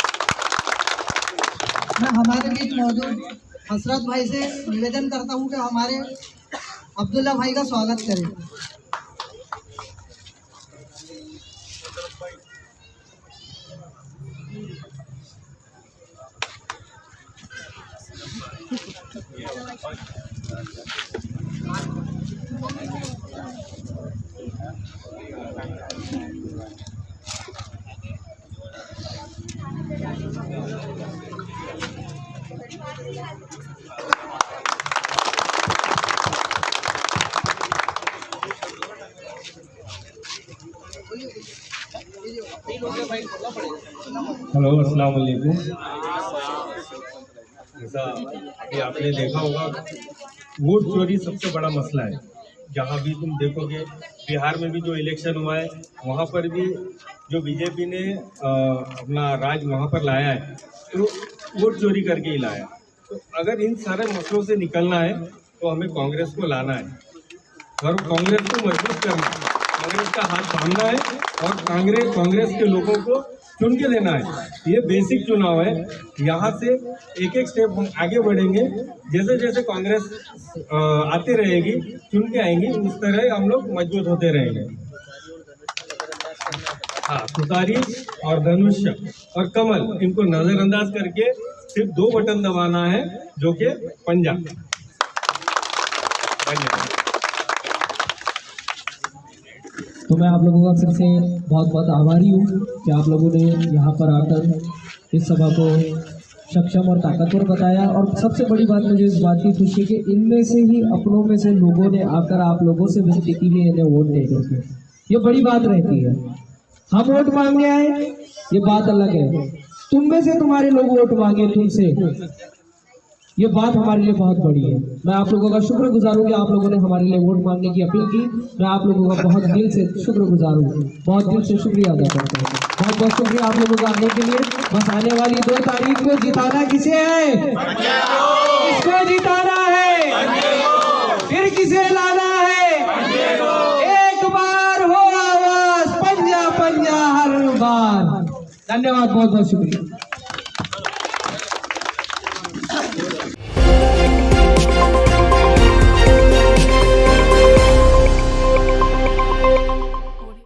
मैं हमारे बीच मौजूद हसरत भाई से निवेदन करता हूं कि हमारे अब्दुल्ला भाई का स्वागत करें। हेलो, अस्सलाम वालेकुम। जैसा कि आपने देखा होगा, वोट चोरी सबसे बड़ा मसला है। जहाँ भी तुम देखोगे, बिहार में भी जो इलेक्शन हुआ है वहाँ पर भी जो बीजेपी ने अपना राज वहाँ पर लाया है तो वोट चोरी करके ही लाया। तो अगर इन सारे मसलों से निकलना है तो हमें कांग्रेस को लाना है और कांग्रेस को मजबूत करना है, कांग्रेस का हाथ थामना है और कांग्रेस के लोगों को चुन के देना है। ये बेसिक चुनाव है। यहाँ से एक एक स्टेप हम आगे बढ़ेंगे। जैसे जैसे कांग्रेस आती रहेगी, चुन के आएंगी, उस तरह हम लोग मजबूत होते रहेंगे। हाँ, तुतारी और धनुष्य और कमल, इनको नजरअंदाज करके सिर्फ 2 बटन दबाना है, जो कि पंजा। धन्यवाद। तो मैं आप लोगों का फिर से बहुत बहुत आभारी हूँ कि आप लोगों ने यहाँ पर आकर इस सभा को सक्षम और ताकतवर बताया। और सबसे बड़ी बात मुझे इस बात की खुशी है कि इनमें से ही अपनों में से लोगों ने आकर आप लोगों से विनती की है इन्हें वोट दे करके। ये बड़ी बात रहती है। हम वोट मांगने आए, ये बात अलग है। तुम में से तुम्हारे लोग वोट मांगे तुमसे, ये बात हमारे लिए बहुत बड़ी है। मैं आप लोगों का शुक्रगुजार हूँ कि आप लोगों ने हमारे लिए वोट मांगने की अपील की। मैं आप लोगों का बहुत दिल से शुक्रगुजार हूँ, बहुत दिल से शुक्रिया अदा करता हूँ। बहुत बहुत शुक्रिया आप लोगों का आने के लिए। बस आने वाली 2 तारीख को जिताना किसे है? किसको जिताना है? फिर किसे लाना है? एक बार हो आवाज पंजा पंजा हर बार। धन्यवाद, बहुत बहुत शुक्रिया।